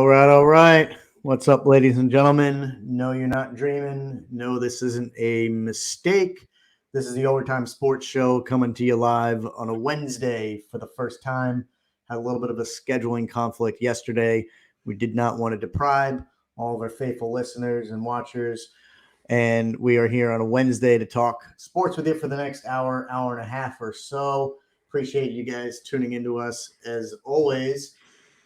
All right, all right. What's up, ladies and gentlemen? No, you're not dreaming. No, this isn't a mistake. This is the Overtime Sports Show coming to you live on a Wednesday for the first time. Had a little bit of a scheduling conflict yesterday. We did not want to deprive all of our faithful listeners and watchers. And we are here on a Wednesday to talk sports with you for the next hour, hour and a half or so. Appreciate you guys tuning into us as always.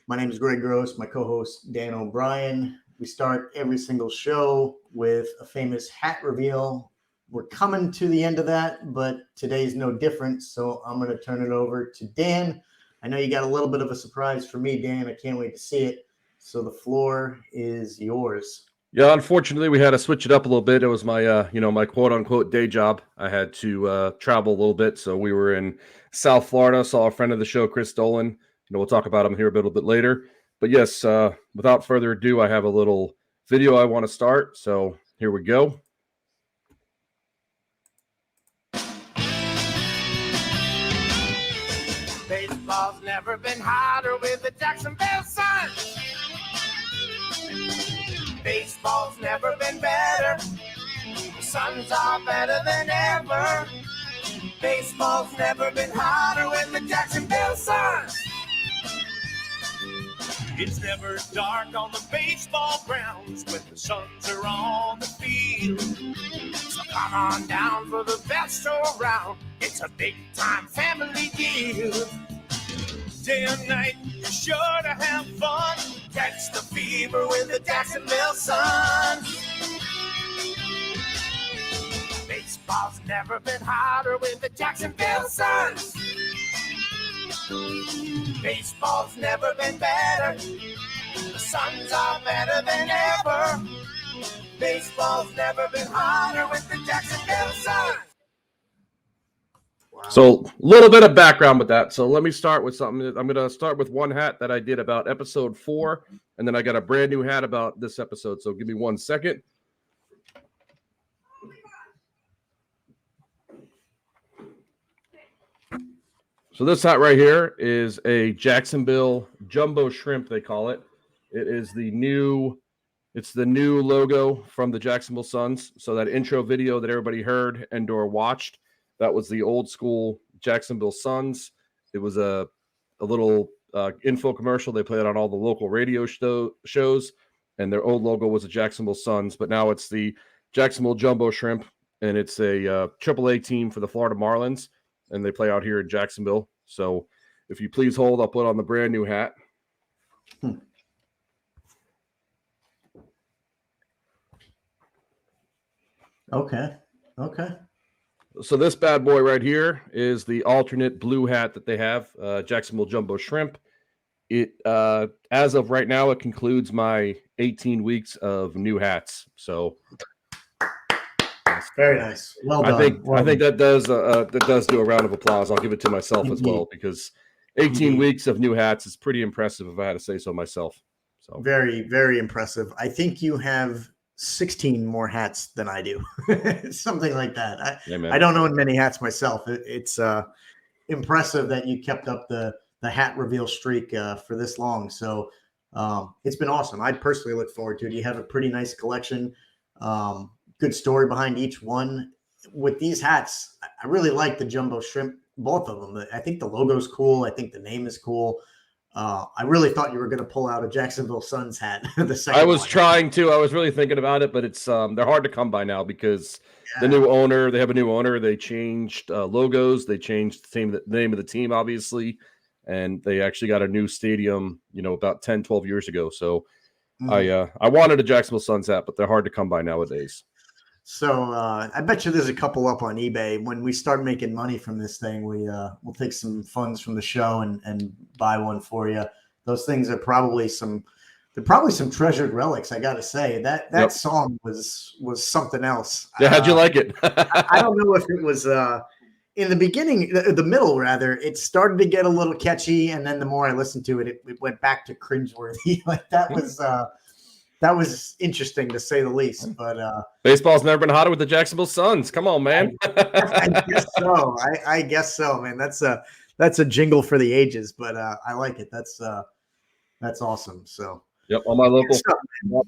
My name is Greg Gross, my co-host Dan O'Brien. We start every single show with a famous hat reveal. We're coming to the end of that, but today's no different, so I'm going to turn it over to Dan. I know you got a little bit of a surprise for me, Dan. I can't wait to see it. So the floor is yours. Yeah, unfortunately, we had to switch it up a little bit. It was my, my quote-unquote day job. I had to travel a little bit, so we were in South Florida. Saw a friend of the show, Chris Dolan. We'll talk about him here a little bit later. But yes, without further ado, I have a little video I want to start. So here we go. Baseball's never been hotter with the Jacksonville Suns. Baseball's never been better. The Suns are better than ever. Baseball's never been hotter with the Jacksonville Suns. It's never dark on the baseball grounds when the Suns are on the field. So come on down for the best show around. It's a big-time family deal. Day and night, you're sure to have fun. Catch the fever with the Jacksonville Suns. Baseball's never been hotter with the Jacksonville Suns. Baseball's never been better. The Suns are better than ever. Baseball's never been hotter with the Jacksonville Suns. Wow. So a little bit of background with that. So let me start with something. I'm going to start with one hat that I did about episode 4, and then I got a brand new hat about this episode. So give me 1 second. So this hat right here is a Jacksonville Jumbo Shrimp, they call it. It is the new logo from the Jacksonville Suns. So that intro video that everybody heard and or watched, that was the old school Jacksonville Suns. It was a little info commercial. They played on all the local radio shows, and their old logo was the Jacksonville Suns. But now it's the Jacksonville Jumbo Shrimp, and it's a AAA team for the Florida Marlins. And they play out here in Jacksonville. So if you please hold, I'll put on the brand new hat. Okay. So this bad boy right here is the alternate blue hat that they have, Jacksonville Jumbo Shrimp. It as of right now, it concludes my 18 weeks of new hats. So very nice. Well done. I think that does do a round of applause. I'll give it to myself as well, because 18 weeks of new hats is pretty impressive, if I had to say so myself. So very, very impressive. I think you have 16 more hats than I do. Something like that. I don't own many hats myself. It's impressive that you kept up the hat reveal streak for this long. So it's been awesome. I personally look forward to it. You have a pretty nice collection. Good story behind each one. With these hats, I really like the Jumbo Shrimp, both of them. I think the logo's cool. I think the name is cool. I really thought you were going to pull out a Jacksonville Suns hat. I was trying to. I was really thinking about it, but it's they're hard to come by now because the new owner. They have a new owner. They changed logos. They changed the name of the team, obviously, and they actually got a new stadium. About 10, 12 years ago. So I wanted a Jacksonville Suns hat, but they're hard to come by nowadays. So I bet you there's a couple up on eBay. When we start making money from this thing, we'll take some funds from the show and buy one for you. Those things are probably some treasured relics. I got to say that song was something else. Yeah, how'd you like it? I don't know if it was in the beginning, the middle rather. It started to get a little catchy, and then the more I listened to it, it went back to cringeworthy. Like that was interesting to say the least. But baseball's never been hotter with the Jacksonville Suns. Come on, man. I guess so. I guess so, man. That's a jingle for the ages, but I like it. That's awesome. So Yep, all my local stuff.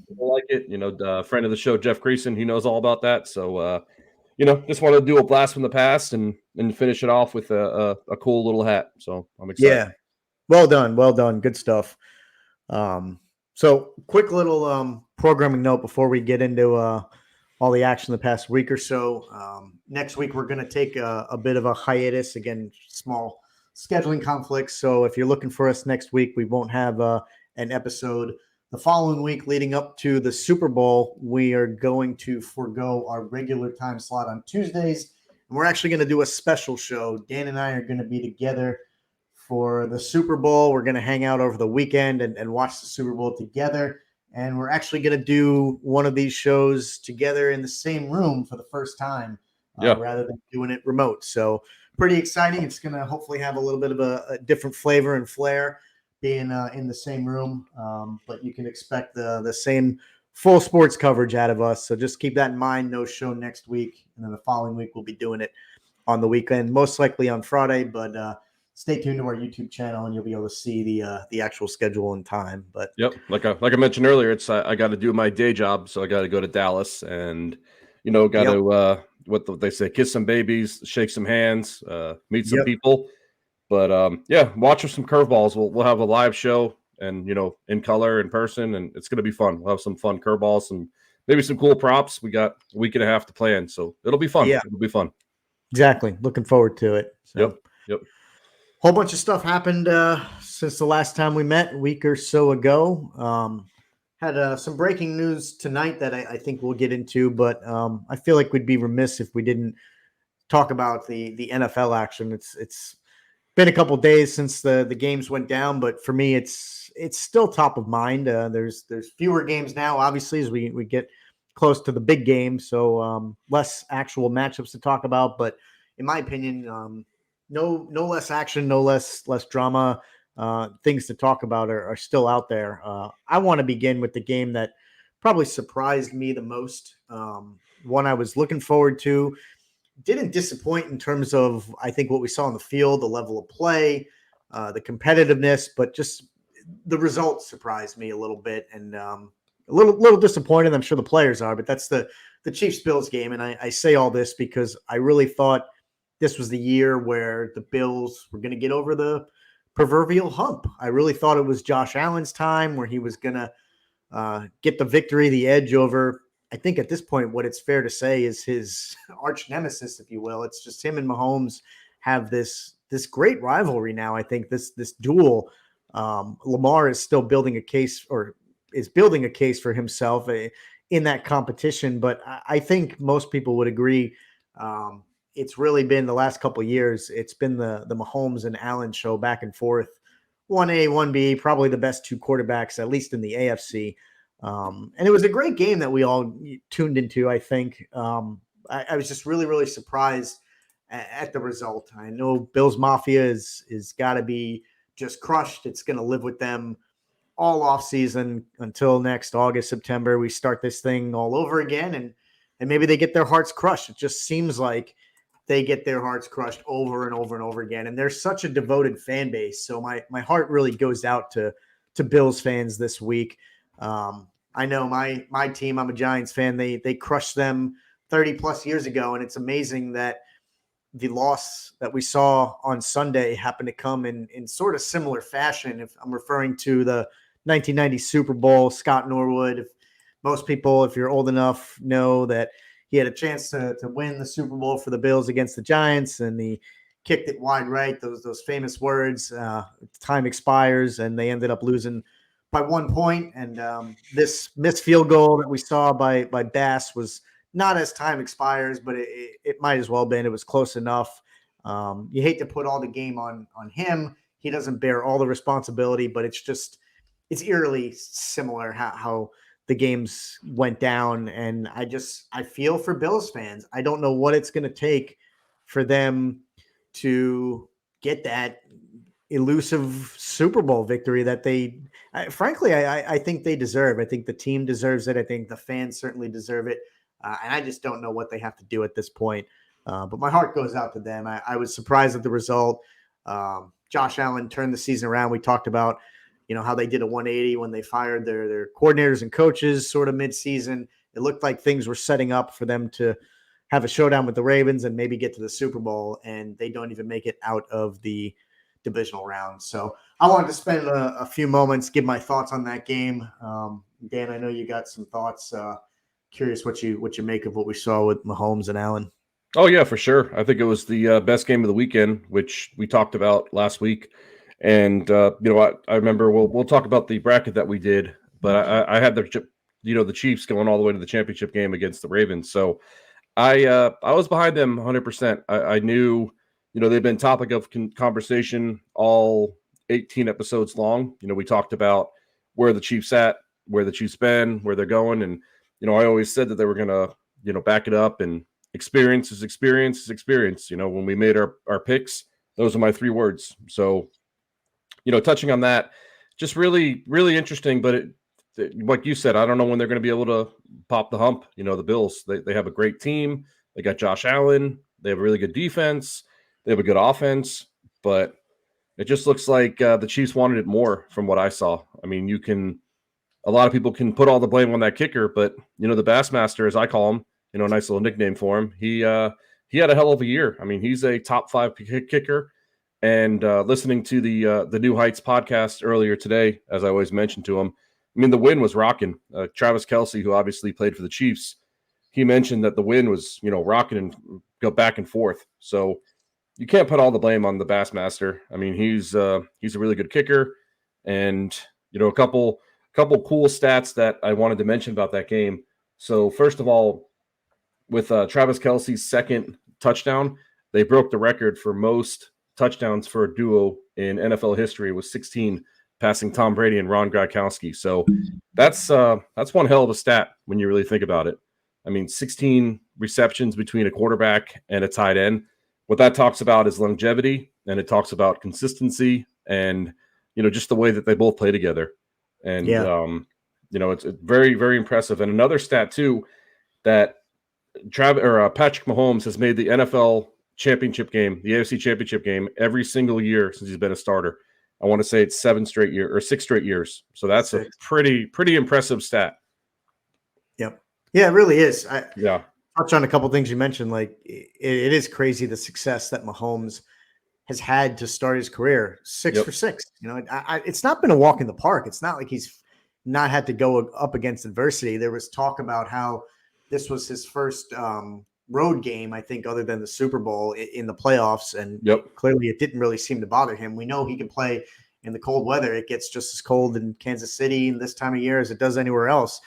people like it. The friend of the show, Jeff Creason, he knows all about that. So, just want to do a blast from the past and finish it off with a cool little hat. So I'm excited. Yeah. Well done. Good stuff. So quick little programming note before we get into all the action the past week or so. Next week, we're going to take a bit of a hiatus. Again, small scheduling conflicts. So if you're looking for us next week, we won't have an episode. The following week leading up to the Super Bowl, we are going to forego our regular time slot on Tuesdays. And we're actually going to do a special show. Dan and I are going to be together for the Super Bowl. We're going to hang out over the weekend and watch the Super Bowl together. And we're actually going to do one of these shows together in the same room for the first time, rather than doing it remote. So pretty exciting. It's going to hopefully have a little bit of a different flavor and flair being in the same room. But you can expect the same full sports coverage out of us. So just keep that in mind. No show next week. And then the following week, we'll be doing it on the weekend, most likely on Friday. But stay tuned to our YouTube channel, and you'll be able to see the actual schedule and time. But yep, like I mentioned earlier, it's I got to do my day job, so I got to go to Dallas and got to what they say, kiss some babies, shake some hands, meet some people. But watch some curveballs. We'll have a live show and in color in person, and it's gonna be fun. We'll have some fun curveballs and maybe some cool props. We got a week and a half to plan, so it'll be fun. Yeah, it'll be fun. Exactly. Looking forward to it. So. Yep. Whole bunch of stuff happened since the last time we met a week or so ago. Had some breaking news tonight that I think we'll get into, but I feel like we'd be remiss if we didn't talk about the NFL action. It's been a couple days since the games went down, but for me, it's still top of mind. There's fewer games now, obviously, as we get close to the big game, so less actual matchups to talk about. But in my opinion, no less action, no less drama. Things to talk about are still out there. I want to begin with the game that probably surprised me the most. One I was looking forward to. Didn't disappoint in terms of, I think, what we saw on the field, the level of play, the competitiveness, but just the results surprised me a little bit, and a little disappointed. I'm sure the players are, but that's the Chiefs-Bills game. And I say all this because I really thought this was the year where the Bills were going to get over the proverbial hump. I really thought it was Josh Allen's time where he was going to get the victory, the edge over, I think at this point, what it's fair to say is his arch nemesis, if you will. It's just him and Mahomes have this great rivalry now. I think this duel. Lamar is still building a case, or is building a case for himself in that competition. But I think most people would agree. It's really been the last couple of years. It's been the Mahomes and Allen show back and forth. 1A, 1B, probably the best two quarterbacks, at least in the AFC. And it was a great game that we all tuned into, I think. I was just really, really surprised at the result. I know Bills Mafia is got to be just crushed. It's going to live with them all off season until next August, September. We start this thing all over again, and maybe they get their hearts crushed. It just seems like they get their hearts crushed over and over and over again. And they're such a devoted fan base. So my heart really goes out to Bills fans this week. I know my team, I'm a Giants fan. They crushed them 30 plus years ago. And it's amazing that the loss that we saw on Sunday happened to come in sort of similar fashion. If I'm referring to the 1990 Super Bowl, Scott Norwood, most people, if you're old enough, know that he had a chance to win the Super Bowl for the Bills against the Giants, and he kicked it wide right. Those famous words, time expires, and they ended up losing by 1 point. And this missed field goal that we saw by Bass was not as time expires, but it might as well have been. It was close enough. You hate to put all the game on him. He doesn't bear all the responsibility, but it's eerily similar how the games went down. And I feel for Bills fans. I don't know what it's going to take for them to get that elusive Super Bowl victory that frankly, I think they deserve. I think the team deserves it. I think the fans certainly deserve it. And I just don't know what they have to do at this point. But my heart goes out to them. I was surprised at the result. Josh Allen turned the season around. We talked about how they did a 180 when they fired their coordinators and coaches sort of midseason. It looked like things were setting up for them to have a showdown with the Ravens and maybe get to the Super Bowl, and they don't even make it out of the divisional round. So I wanted to spend a few moments, give my thoughts on that game. Dan, I know you got some thoughts. Curious what you make of what we saw with Mahomes and Allen. Oh yeah, for sure. I think it was the best game of the weekend, which we talked about last week. And I remember we'll talk about the bracket that we did, but I had the Chiefs going all the way to the championship game against the Ravens. So I was behind them 100%. I knew, they've been topic of conversation all 18 episodes long. We talked about where the Chiefs at, where the Chiefs been, where they're going, and I always said that they were gonna back it up, and experience is experience is experience. When we made our picks, those are my 3 words. So touching on that, just really, really interesting. But like you said, I don't know when they're going to be able to pop the hump. The Bills, they have a great team. They got Josh Allen. They have a really good defense. They have a good offense. But it just looks like the Chiefs wanted it more from what I saw. I mean, a lot of people can put all the blame on that kicker, but, the Bassmaster, as I call him, a nice little nickname for him. He had a hell of a year. I mean, he's a top 5 kicker. And listening to the New Heights podcast earlier today, as I always mentioned to him, I mean, the wind was rocking. Travis Kelce, who obviously played for the Chiefs, he mentioned that the wind was, rocking and go back and forth. So you can't put all the blame on the Bassmaster. I mean, he's a really good kicker. And, a couple cool stats that I wanted to mention about that game. So first of all, with Travis Kelce's second touchdown, they broke the record for most touchdowns for a duo in NFL history, was 16, passing Tom Brady and Ron Gronkowski. So that's one hell of a stat when you really think about it. I mean, 16 receptions between a quarterback and a tight end. What that talks about is longevity, and it talks about consistency, and just the way that they both play together. And it's very, very impressive. And another stat too, that Patrick Mahomes has made the NFL championship game, the AFC championship game, every single year since he's been a starter. I want to say it's 6 straight years. So that's 6. A pretty impressive stat. Yep. Yeah, it really is. Yeah. Touch on a couple things you mentioned. Like it is crazy the success that Mahomes has had to start his career. 6 for 6. It's not been a walk in the park. It's not like he's not had to go up against adversity. There was talk about how this was his first road game, I think, other than the Super Bowl in the playoffs. And clearly it didn't really seem to bother him. We know he can play in the cold weather. It gets just as cold in Kansas City this time of year as it does anywhere else.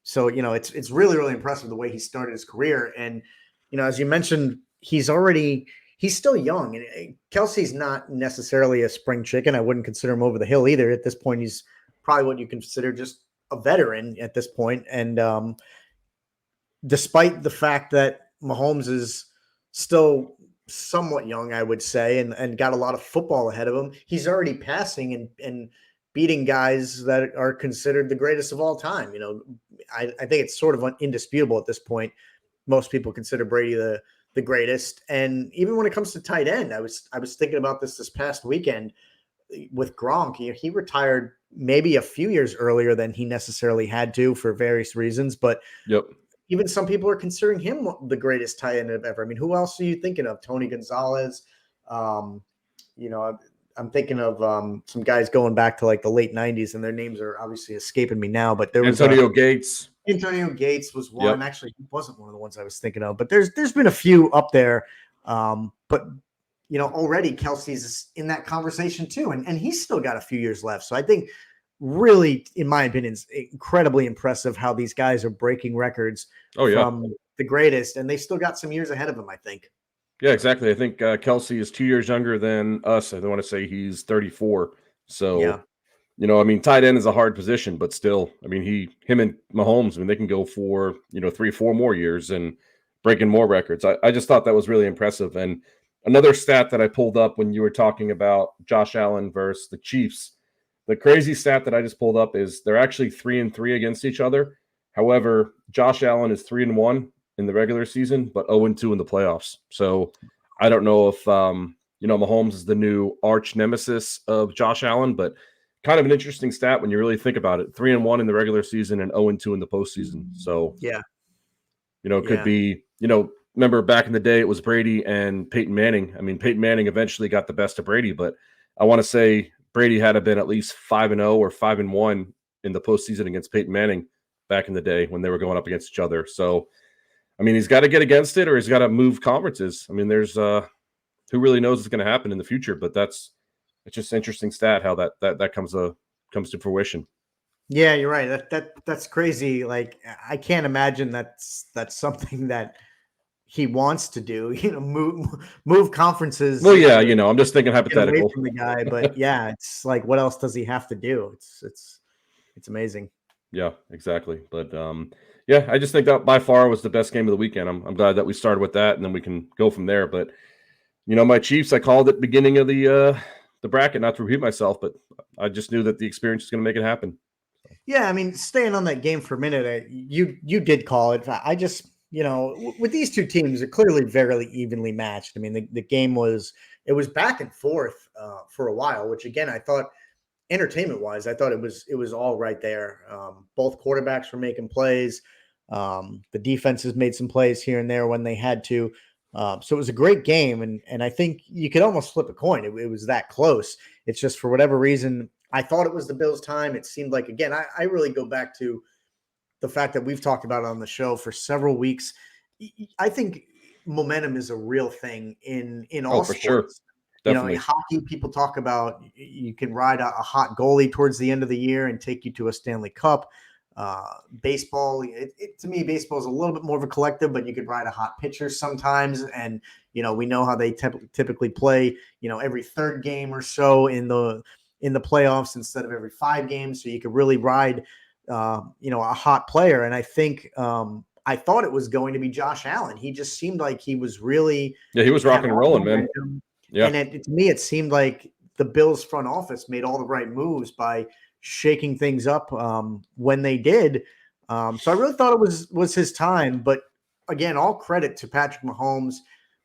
So, it's really, really impressive the way he started his career. And, as you mentioned, he's still young. And Kelsey's not necessarily a spring chicken. I wouldn't consider him over the hill either. At this point, he's probably what you consider just a veteran at this point. And despite the fact that Mahomes is still somewhat young, I would say, and got a lot of football ahead of him, he's already passing and beating guys that are considered the greatest of all time. I think it's sort of indisputable at this point. Most people consider Brady the greatest. And even when it comes to tight end, I was thinking about this past weekend with Gronk. He retired maybe a few years earlier than he necessarily had to for various reasons, but even some people are considering him the greatest tight end ever. I mean, who else are you thinking of? Tony Gonzalez. I'm thinking of some guys going back to like the late 90s, and their names are obviously escaping me now. But there was Antonio Gates. Antonio Gates was one. Yep. Actually, he wasn't one of the ones I was thinking of. But there's been a few up there. But already Kelsey's in that conversation too, and he's still got a few years left. So I think, really, in my opinion, it's incredibly impressive how these guys are breaking records from the greatest, and they still got some years ahead of them, I think. Yeah, exactly. I think Kelsey is 2 years younger than us. I don't want to say he's 34. So, tight end is a hard position, but still, I mean, him and Mahomes, they can go for, 3-4 more years and breaking more records. I just thought that was really impressive. And another stat that I pulled up when you were talking about Josh Allen versus the Chiefs, the crazy stat that I just pulled up is they're actually 3-3 against each other. However, Josh Allen is 3-1 in the regular season, but 0-2 in the playoffs. So I don't know if Mahomes is the new arch nemesis of Josh Allen, but kind of an interesting stat when you really think about it. 3-1 in the regular season and 0-2 in the postseason. So Yeah. it could be, remember back in the day, it was Brady and Peyton Manning. I mean, Peyton Manning eventually got the best of Brady, but I want to say Brady had to have been at least 5-0 or 5-1 in the postseason against Peyton Manning back in the day when they were going up against each other. So, I mean, he's got to get against it or he's got to move conferences. I mean, there's who really knows what's going to happen in the future, but it's just an interesting stat how that comes to fruition. Yeah, you're right. That's crazy. Like, I can't imagine that's something that he wants to do. Move conferences. Well, yeah, I'm just thinking get away hypothetical. from the guy, but yeah, it's like, what else does he have to do? It's amazing. Yeah, exactly. But yeah, I just think that by far was the best game of the weekend. I'm glad that we started with that, and then we can go from there. But my Chiefs, I called it beginning of the bracket, not to repeat myself, but I just knew that the experience was going to make it happen. Yeah, I mean, staying on that game for a minute, you did call it. I just, with these two teams, they're clearly very evenly matched. I mean, the game was back and forth for a while, which again, I thought entertainment wise, I thought it was all right there. Both quarterbacks were making plays. The defenses made some plays here and there when they had to. So it was a great game, and I think you could almost flip a coin. It was that close. It's just for whatever reason, I thought it was the Bills' time. It seemed like, again, I really go back to the fact that we've talked about it on the show for several weeks. I think momentum is a real thing in all for sports. Sure. Definitely. In hockey, people talk about you can ride a hot goalie towards the end of the year and take you to a Stanley Cup. Baseball, to me, baseball is a little bit more of a collective, but you could ride a hot pitcher sometimes. And, we know how they typically play, every third game or so in the playoffs instead of every 5 games. So you could really ride, a hot player. And I think I thought it was going to be Josh Allen. He just seemed like he was really. Yeah, he was rocking and rolling, man. Yeah. And to me, it seemed like the Bills front office made all the right moves by shaking things up when they did. So I really thought it was his time. But again, all credit to Patrick Mahomes.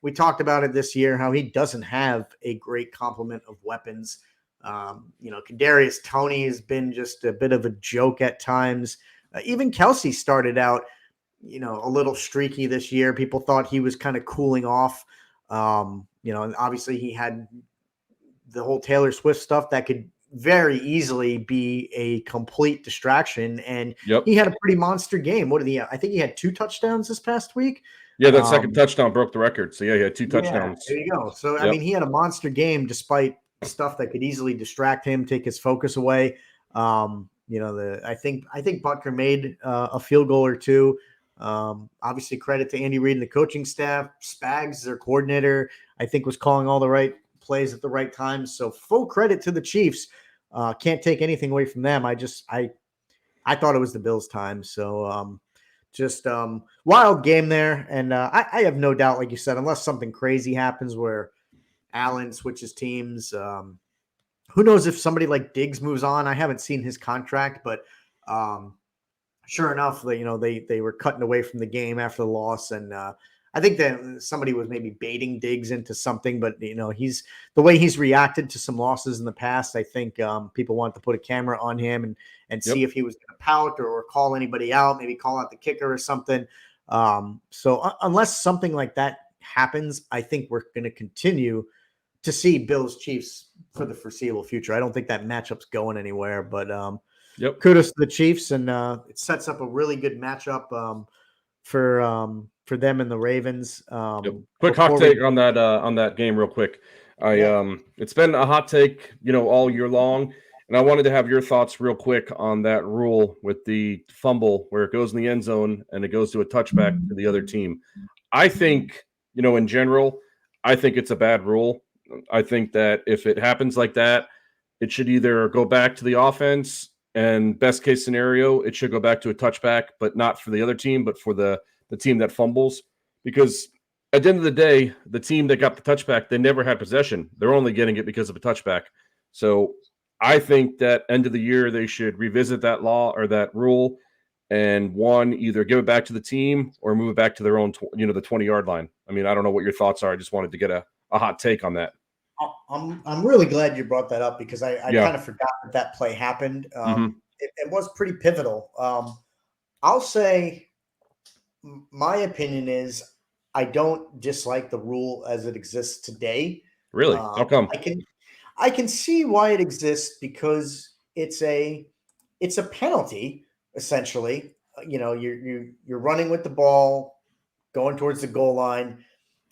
We talked about it this year, how he doesn't have a great complement of weapons. Kadarius Toney has been just a bit of a joke at times. Even Kelsey started out, a little streaky this year. People thought he was kind of cooling off. And obviously he had the whole Taylor Swift stuff that could very easily be a complete distraction. And he had a pretty monster game. What did he have? I think he had 2 touchdowns this past week. Yeah, that second touchdown broke the record. So, he had 2 touchdowns. There you go. So, I mean, he had a monster game despite stuff that could easily distract him, take his focus away. I think Butker made a field goal or 2. Obviously, credit to Andy Reid and the coaching staff. Spags, their coordinator, I think was calling all the right plays at the right time. So full credit to the Chiefs. Can't take anything away from them. I thought it was the Bills' time. So wild game there. And I have no doubt, like you said, unless something crazy happens where Allen switches teams, who knows if somebody like Diggs moves on. I haven't seen his contract, but sure enough, they were cutting away from the game after the loss. And I think that somebody was maybe baiting Diggs into something, but he's the way he's reacted to some losses in the past. I think people wanted to put a camera on him and see if he was going to pout or call anybody out, maybe call out the kicker or something. So unless something like that happens, I think we're going to continue to see Bills Chiefs for the foreseeable future. I don't think that matchup's going anywhere, but kudos to the Chiefs, and it sets up a really good matchup for them and the Ravens. Quick hot take on that game, real quick. It's been a hot take, all year long, and I wanted to have your thoughts real quick on that rule with the fumble where it goes in the end zone and it goes to a touchback to the other team. I think, in general, I think it's a bad rule. I think that if it happens like that, it should either go back to the offense, and best case scenario, it should go back to a touchback, but not for the other team, but for the team that fumbles. Because at the end of the day, the team that got the touchback, they never had possession. They're only getting it because of a touchback. So I think that end of the year, they should revisit that law or that rule and either give it back to the team or move it back to their own, the 20-yard line. I mean, I don't know what your thoughts are. I just wanted to get a hot take on that. I'm really glad you brought that up because I Yeah. kind of forgot that play happened. Mhm. It was pretty pivotal. I'll say my opinion is I don't dislike the rule as it exists today. Really? How come? I can see why it exists because it's a penalty essentially. You're running with the ball, going towards the goal line.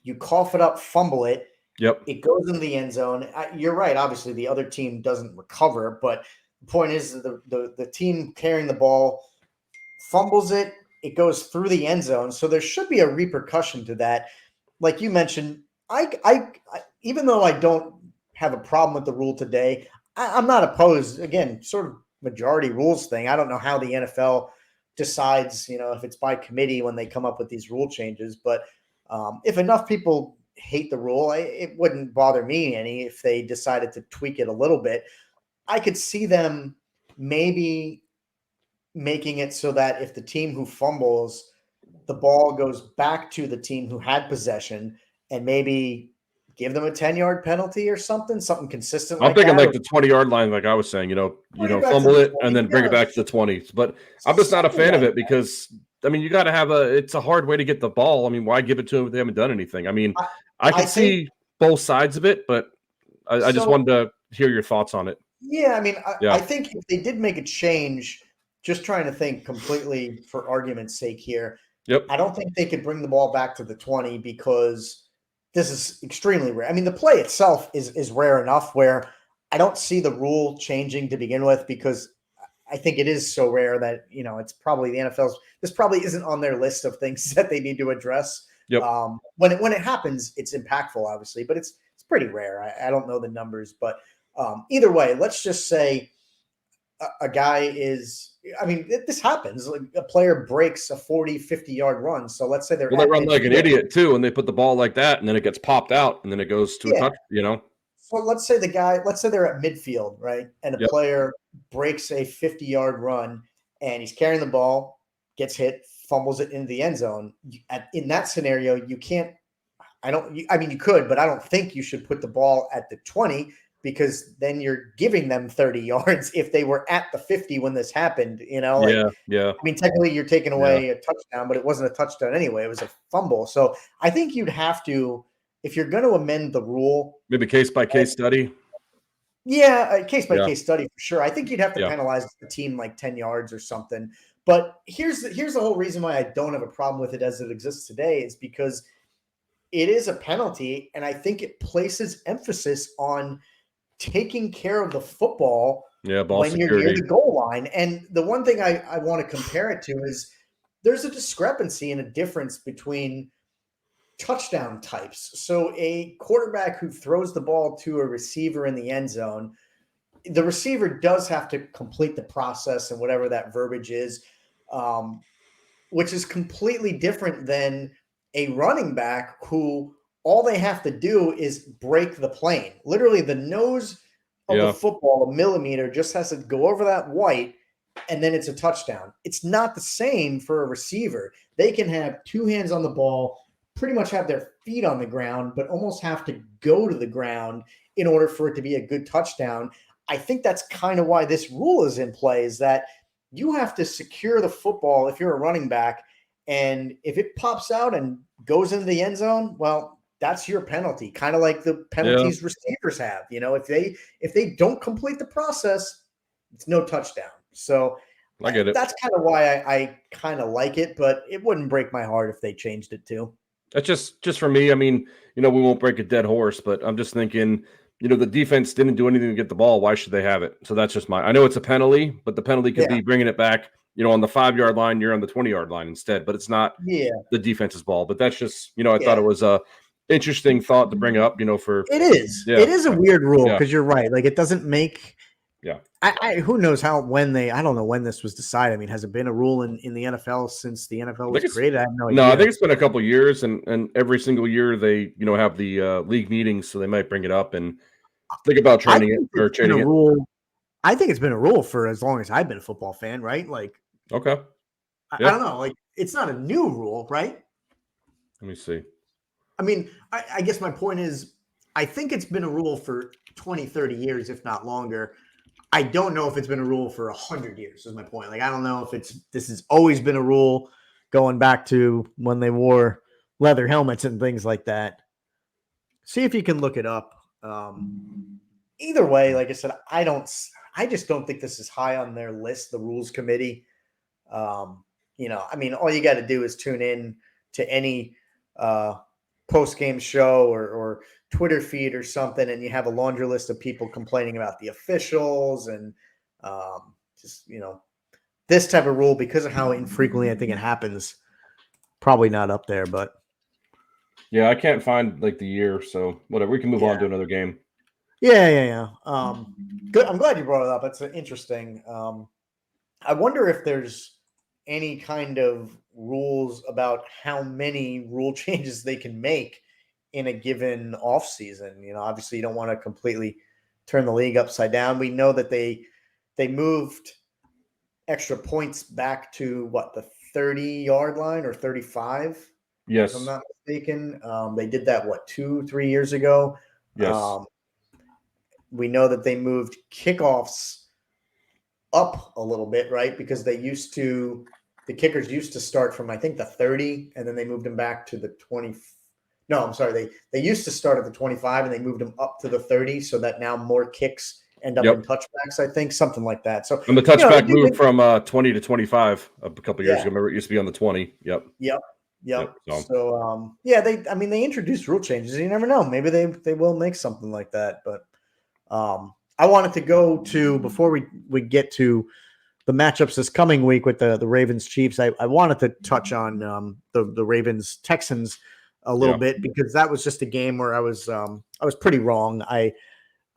You cough it up, fumble it. Yep. It goes into the end zone. You're right. Obviously, the other team doesn't recover, but the point is the team carrying the ball fumbles it. It goes through the end zone, so there should be a repercussion to that. Like you mentioned, I even though I don't have a problem with the rule today, I'm not opposed. Again, sort of majority rules thing. I don't know how the NFL decides, if it's by committee when they come up with these rule changes, but if enough people hate the rule, it wouldn't bother me any if they decided to tweak it a little bit. I could see them maybe making it so that if the team who fumbles, the ball goes back to the team who had possession and maybe give them a 10-yard penalty or something consistent I'm like thinking that. like the 20-yard line, like I was saying, Bring it back to fumble the it 20, and then bring it back to the 20s. But I'm just not a something fan of like it because I mean, you got to have it's a hard way to get the ball. I mean, why give it to them if they haven't done anything? I mean, I I I can think see both sides of it, but I just so. wanted to hear your thoughts on it. Yeah, I mean, I Yeah. think if they did make a change, just trying to think completely for argument's sake here, Yep. I don't think they could bring the ball back to the 20 because this is extremely rare. I mean, the play itself is rare enough where I don't see the rule changing to begin with because I think it is so rare that, it's probably the NFL's this probably isn't on their list of things that they need to address. Yep. When it happens, it's impactful, obviously, but it's pretty rare. I don't know the numbers, but either way, let's just say a guy is, I mean, this happens. Like a player breaks a 40, 50-yard run. So let's say they're Well, they at run like an midfield. idiot too, and they put the ball like that, and then it gets popped out, and then it goes to a Yeah. touch. So let's say they're at midfield, right? And a Yep. player breaks a 50-yard run and he's carrying the ball, gets hit, fumbles it into the end zone. In that scenario, you can't, I mean, you could, but I don't think you should put the ball at the 20 because then you're giving them 30 yards if they were at the 50 when this happened, like, Yeah. I mean, technically you're taking away a touchdown, but it wasn't a touchdown anyway. It was a fumble. So I think you'd have to, if you're going to amend the rule, Maybe case by case study. yeah, a case by case study for sure. I think you'd have to Yeah. penalize the team like 10 yards or something. But here's the whole reason why I don't have a problem with it as it exists today is because it is a penalty, and I think it places emphasis on taking care of the football Ball when you're near security. the goal line. And the one thing I want to compare it to is there's a discrepancy and a difference between touchdown types. So a quarterback who throws the ball to a receiver in the end zone, the receiver does have to complete the process and whatever that verbiage is, which is completely different than a running back who all they have to do is break the plane. Literally, the nose of the football, a millimeter, just has to go over that white, and then it's a touchdown. It's not the same for a receiver. They can have two hands on the ball, pretty much have their feet on the ground, but almost have to go to the ground in order for it to be a good touchdown. I think that's kind of why this rule is in play, is that you have to secure the football if you're a running back. And if it pops out and goes into the end zone, well, that's your penalty. Kind of like the penalties receivers have. If they don't complete the process, it's no touchdown. So I get it. That's kind of why I kind of like it, but it wouldn't break my heart if they changed it too. That's just for me. I mean, we won't break a dead horse, but I'm just thinking, the defense didn't do anything to get the ball. Why should they have it? So that's just I know it's a penalty, but the penalty could be bringing it back, on the 5-yard line, you're on the 20-yard line instead, but it's not the defense's ball. But that's just, I thought it was a interesting thought to bring up, for. It is. Yeah. It is a weird rule because you're right. Like it doesn't make. Yeah. Who knows I don't know when this was decided. I mean, has it been a rule in the NFL since the NFL was created? I have no idea. No, I think it's been a couple of years, and every single year they, have the league meetings, so they might bring it up and think about training it or changing it. I think it's been a rule for as long as I've been a football fan, right? Like, okay. I don't know. Like, it's not a new rule, right? Let me see. I mean, I guess my point is I think it's been a rule for 20, 30 years, if not longer. I don't know if it's been a rule for 100 years, is my point. Like, I don't know if this has always been a rule going back to when they wore leather helmets and things like that. See if you can look it up. Either way, like I said, I just don't think this is high on their list, the rules committee. I mean, all you got to do is tune in to any post-game show or Twitter feed or something, and you have a laundry list of people complaining about the officials and this type of rule, because of how infrequently I think it happens, probably not up there. But yeah, I can't find like the year, so whatever. We can move on to another game. Yeah. Good. I'm glad you brought it up. It's interesting. I wonder if there's any kind of rules about how many rule changes they can make in a given offseason. Obviously you don't want to completely turn the league upside down. We know that they moved extra points back to the 30-yard line or 35. Yes. If I'm not mistaken. They did that 2-3 years ago. Yes. We know that they moved kickoffs up a little bit, right? Because the kickers used to start from, I think, the 30, and then they moved them back to the 20. No, I'm sorry. They used to start at the 25, and they moved them up to the 30, so that now more kicks end up in touchbacks, I think, something like that. So, and the touchback moved from 20 to 25 a couple of years ago. Remember, it used to be on the 20. Yep. So, they introduced rule changes. You never know. Maybe they will make something like that. But I wanted to go to, before we get to the matchups this coming week with the Ravens Chiefs, I wanted to touch on the Ravens Texans a little bit, because that was just a game where I was pretty wrong.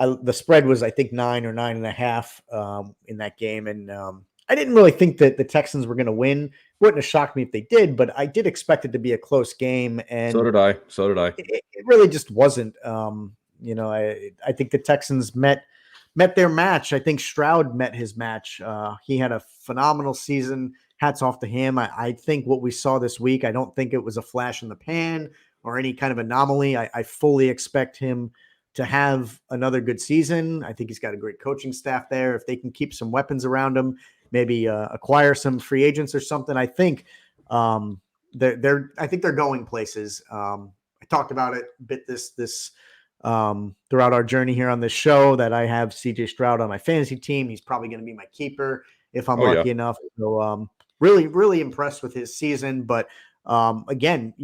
The spread was, I think, 9 or 9.5 in that game, and I didn't really think that the Texans were going to win. Wouldn't have shocked me if they did, but I did expect it to be a close game, and so did I. It really just wasn't. I think the Texans met their match. I think Stroud met his match. He had a phenomenal season. Hats off to him. I think what we saw this week, I don't think it was a flash in the pan or any kind of anomaly. I fully expect him to have another good season. I think he's got a great coaching staff there. If they can keep some weapons around him, maybe acquire some free agents or something, I think they're going places. I talked about it a bit this throughout our journey here on this show, that I have CJ Stroud on my fantasy team. He's probably going to be my keeper if I'm lucky enough. So really, really impressed with his season. But again,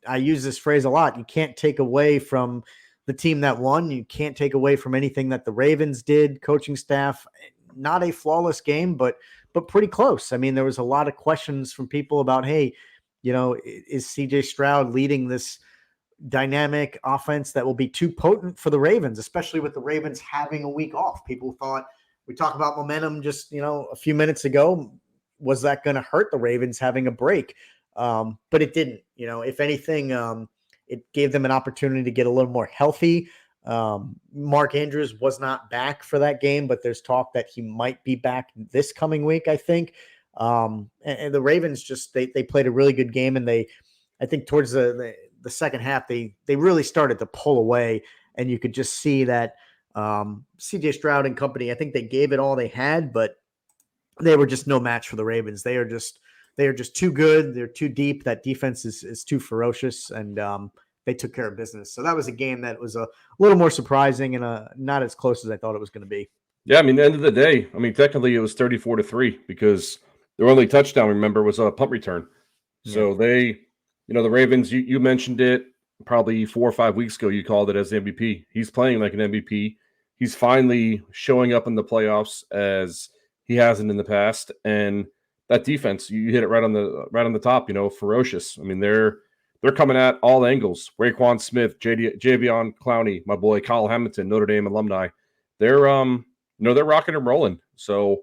I use this phrase a lot. You can't take away from the team that won. You can't take away from anything that the Ravens did, coaching staff. Not a flawless game, but pretty close. I mean, there was a lot of questions from people about, hey, is CJ Stroud leading this dynamic offense that will be too potent for the Ravens, especially with the Ravens having a week off? People thought, we talked about momentum just, a few minutes ago. Was that going to hurt the Ravens having a break? But it didn't. If anything, it gave them an opportunity to get a little more healthy. Mark Andrews was not back for that game, but there's talk that he might be back this coming week, I think. And the Ravens just, they played a really good game, and I think towards the second half, they really started to pull away, and you could just see that CJ Stroud and company, I think they gave it all they had, but they were just no match for the Ravens. They are just too good. They're too deep. That defense is too ferocious, and they took care of business. So that was a game that was a little more surprising and not as close as I thought it was going to be. Yeah, I mean, at the end of the day, technically it was 34-3 because their only touchdown, remember, was a punt return. So they, the Ravens, you mentioned it probably 4 or 5 weeks ago. You called it as the MVP. He's playing like an MVP. He's finally showing up in the playoffs as he hasn't in the past. And that defense, you hit it right on the top. Ferocious. I mean, they're coming at all angles. Raekwon Smith, Javion Clowney, my boy Kyle Hamilton, Notre Dame alumni. They're they're rocking and rolling. So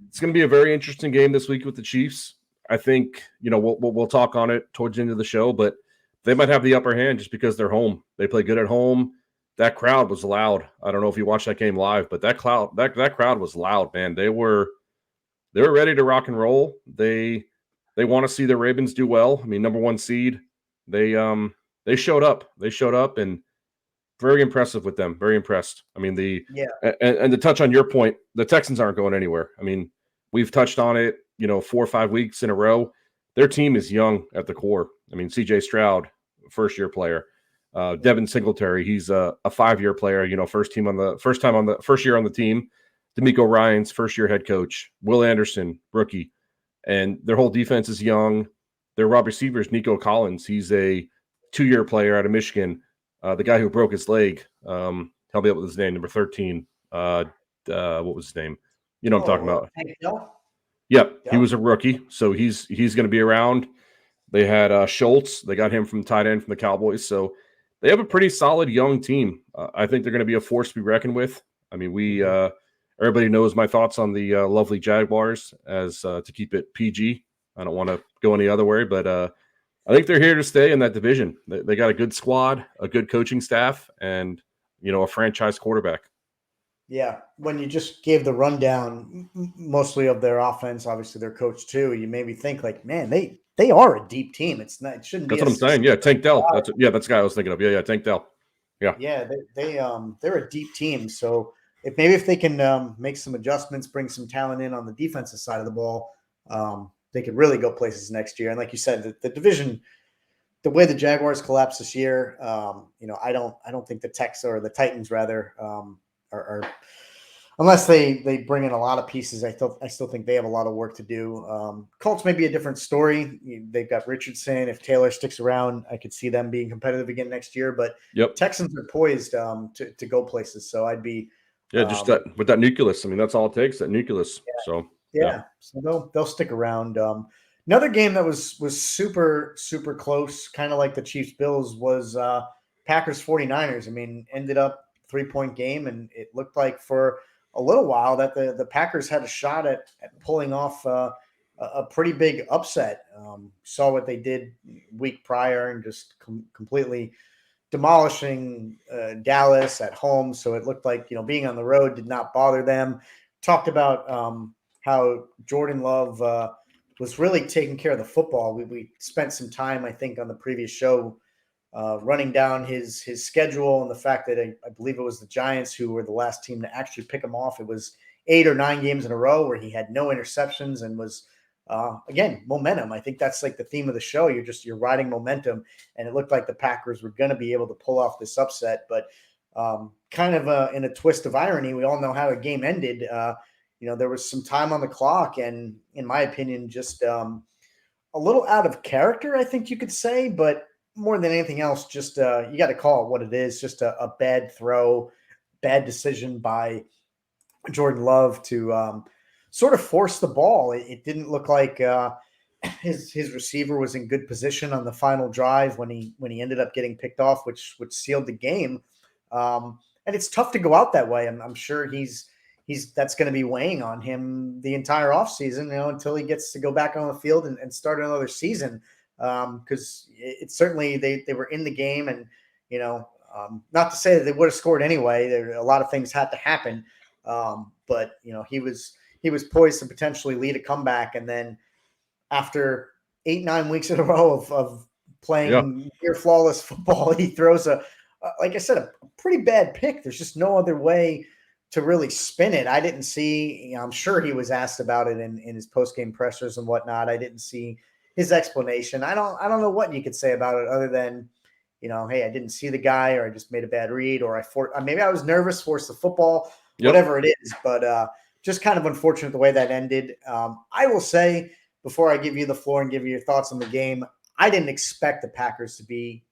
it's going to be a very interesting game this week with the Chiefs. I think we'll talk on it towards the end of the show, but they might have the upper hand just because they're home. They play good at home. That crowd was loud. I don't know if you watched that game live, but that crowd was loud, man. They were ready to rock and roll. They want to see the Ravens do well. I mean, number 1 seed. They showed up. And very impressive with them. Very impressed. I mean, Yeah. and to touch on your point, the Texans aren't going anywhere. I mean, we've touched on it, 4 or 5 weeks in a row. Their team is young at the core. I mean, C.J. Stroud, first-year player. Devin Singletary, he's a 5-year player. First year on the team. D'Amico Ryans, first-year head coach. Will Anderson, rookie, and their whole defense is young. Their wide receivers, Nico Collins, he's a 2-year player out of Michigan. The guy who broke his leg, help me up with his name, number 13. What was his name? You know what I'm talking about. Hank Hill? Yep, he was a rookie, so he's going to be around. They had Schultz. They got him from tight end from the Cowboys. So they have a pretty solid young team. I think they're going to be a force to be reckoned with. I mean, everybody knows my thoughts on the lovely Jaguars as to keep it PG. I don't want to go any other way, but I think they're here to stay in that division. They got a good squad, a good coaching staff, and, a franchise quarterback. Yeah, when you just gave the rundown mostly of their offense, obviously their coach too, you made me think like, man, they are a deep team. It shouldn't be. That's what I'm saying. Yeah, Tank Dell. That's the guy I was thinking of. Yeah, Tank Dell. Yeah. Yeah, they're a deep team. So if they can make some adjustments, bring some talent in on the defensive side of the ball, they could really go places next year. And like you said, the division, the way the Jaguars collapsed this year, I don't think the Titans rather are unless they bring in a lot of pieces. I still think they have a lot of work to do. Colts may be a different story. They've got Richardson. If Taylor sticks around, I could see them being competitive again next year. But Texans are poised to go places. So I'd be just with that nucleus. I mean, that's all it takes, that nucleus. Yeah. So they'll stick around. Another game that was super, super close, kind of like the Chiefs-Bills, was Packers 49ers. I mean, ended up 3-point game, and it looked like for a little while that the Packers had a shot at pulling off a pretty big upset. Saw what they did week prior and just completely demolishing Dallas at home. So it looked like, being on the road did not bother them. Talked about how Jordan Love was really taking care of the football. We spent some time, I think, on the previous show running down his schedule and the fact that I believe it was the Giants who were the last team to actually pick him off. It was 8 or 9 games in a row where he had no interceptions and was, again, momentum. I think that's like the theme of the show. You're riding momentum, and it looked like the Packers were going to be able to pull off this upset. But kind of in a twist of irony, we all know how the game ended. There was some time on the clock, and in my opinion, just a little out of character, I think you could say, but more than anything else, just you got to call it what it is, just a bad throw, bad decision by Jordan Love to sort of force the ball. It didn't look like his receiver was in good position on the final drive when he ended up getting picked off, which sealed the game. And it's tough to go out that way. I'm sure that's going to be weighing on him the entire offseason, until he gets to go back on the field and start another season. Because it's certainly they were in the game, and not to say that they would have scored anyway. A lot of things had to happen, but he was poised to potentially lead a comeback, and then after 8-9 weeks in a row of playing near flawless football, he throws like I said, a pretty bad pick. There's just no other way to really spin it. I didn't see. I'm sure he was asked about it in his post-game pressers and whatnot. I didn't see his explanation. I don't know what you could say about it other than, hey, I didn't see the guy, or I just made a bad read, or maybe I was nervous, forced the football, whatever it is. But just kind of unfortunate the way that ended. I will say, before I give you the floor and give you your thoughts on the game, I didn't expect the Packers to be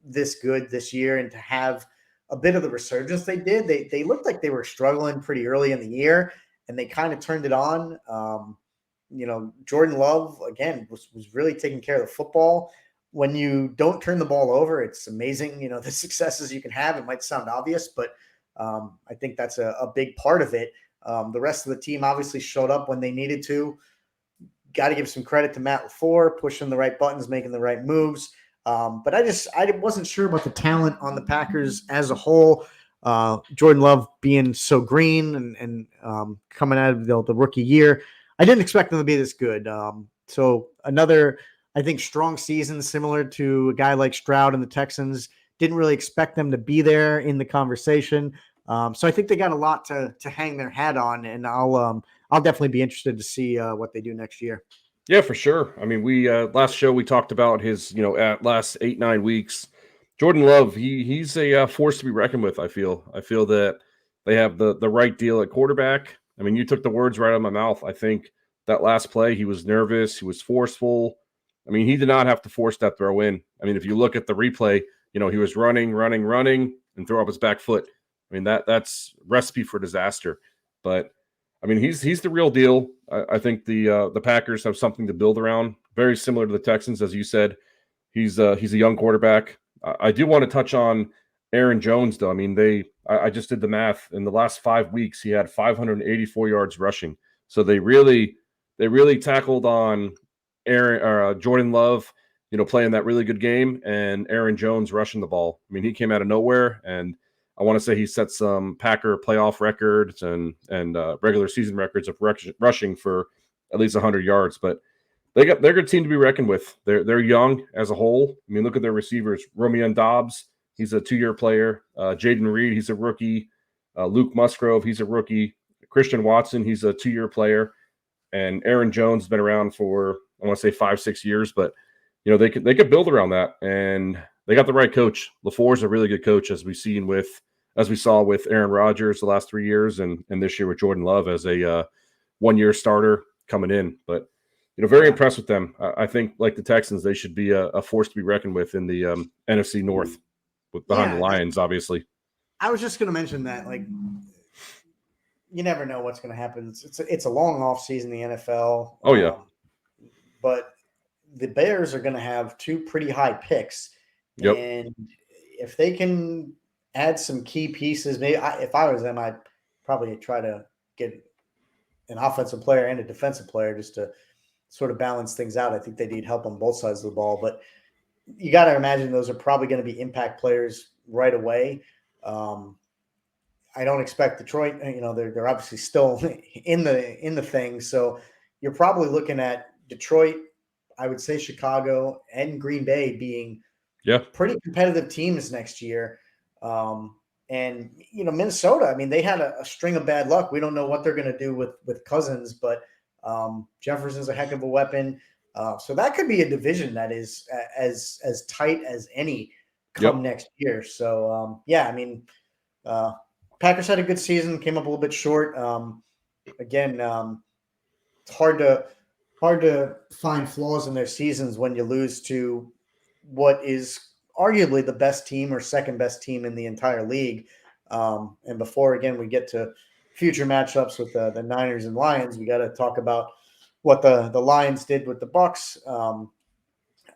this good this year and to have a bit of the resurgence they did. They looked like they were struggling pretty early in the year, and they kind of turned it on. Jordan Love, again, was really taking care of the football. When you don't turn the ball over, it's amazing, the successes you can have. It might sound obvious, but I think that's a big part of it. The rest of the team obviously showed up when they needed to. Got to give some credit to Matt LaFleur, pushing the right buttons, making the right moves. But I wasn't sure about the talent on the Packers as a whole. Jordan Love being so green and coming out of the rookie year, I didn't expect them to be this good. So another, I think, strong season, similar to a guy like Stroud and the Texans. didn't really expect them to be there in the conversation. So I think they got a lot to hang their hat on, and I'll definitely be interested to see what they do next year. Yeah, for sure. I mean, we last show we talked about his, at last 8-9 weeks. Jordan Love, he's a force to be reckoned with. I feel that they have the right deal at quarterback. I mean, you took the words right out of my mouth. I think that last play, he was nervous, he was forceful. I mean, he did not have to force that throw in. I mean, if you look at the replay, he was running, and throw up his back foot. I mean, that's recipe for disaster. But I mean, he's the real deal. I think the Packers have something to build around, very similar to the Texans, as you said. He's a young quarterback. I do want to touch on Aaron Jones, though. I mean, I just did the math. In the last 5 weeks, he had 584 yards rushing. So they really tackled on Jordan Love, playing that really good game, and Aaron Jones rushing the ball. I mean, he came out of nowhere, and I want to say he set some Packer playoff records and regular season records of rushing for at least 100 yards. But they're a good team to be reckoned with. They're young as a whole. I mean, look at their receivers. Romeo Dobbs, he's a 2-year player. Jaden Reed, he's a rookie. Luke Musgrove, he's a rookie. Christian Watson, he's a 2-year player. And Aaron Jones has been around for, I want to say 5-6 years, but they could build around that, and they got the right coach. LaFleur's a really good coach, as we saw with Aaron Rodgers the last 3 years, and this year with Jordan Love as a 1-year starter coming in. But very impressed with them. I think, like the Texans, they should be a force to be reckoned with in the NFC North, behind the Lions, obviously. I was just going to mention that, like, you never know what's going to happen. It's a long off season in the NFL. Oh yeah, but the Bears are going to have 2 pretty high picks, and if they can add some key pieces, maybe if I was them, I'd probably try to get an offensive player and a defensive player just to sort of balance things out. I think they need help on both sides of the ball, but you got to imagine those are probably going to be impact players right away. I don't expect Detroit, they're obviously still in the thing. So you're probably looking at Detroit, I would say Chicago and Green Bay being pretty competitive teams next year. And Minnesota, I mean, they had a string of bad luck. We don't know what they're going to do with Cousins, but Jefferson's a heck of a weapon. So that could be a division that is as tight as any come next year. So I mean, Packers had a good season, came up a little bit short. Again, it's hard to find flaws in their seasons when you lose to what is arguably the best team or second best team in the entire league. And before, again, we get to future matchups with the Niners and Lions, we got to talk about what the Lions did with the Bucs.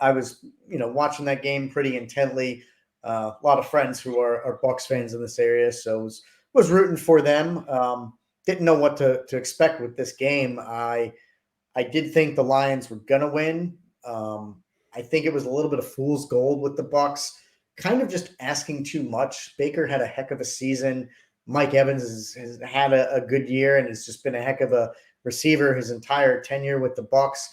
I was, watching that game pretty intently. A lot of friends who are Bucs fans in this area, so was rooting for them. Didn't know what to expect with this game. I did think the Lions were gonna win. I think it was a little bit of fool's gold with the Bucs, kind of just asking too much. Baker had a heck of a season. Mike Evans has had a good year and has just been a heck of a receiver his entire tenure with the Bucs.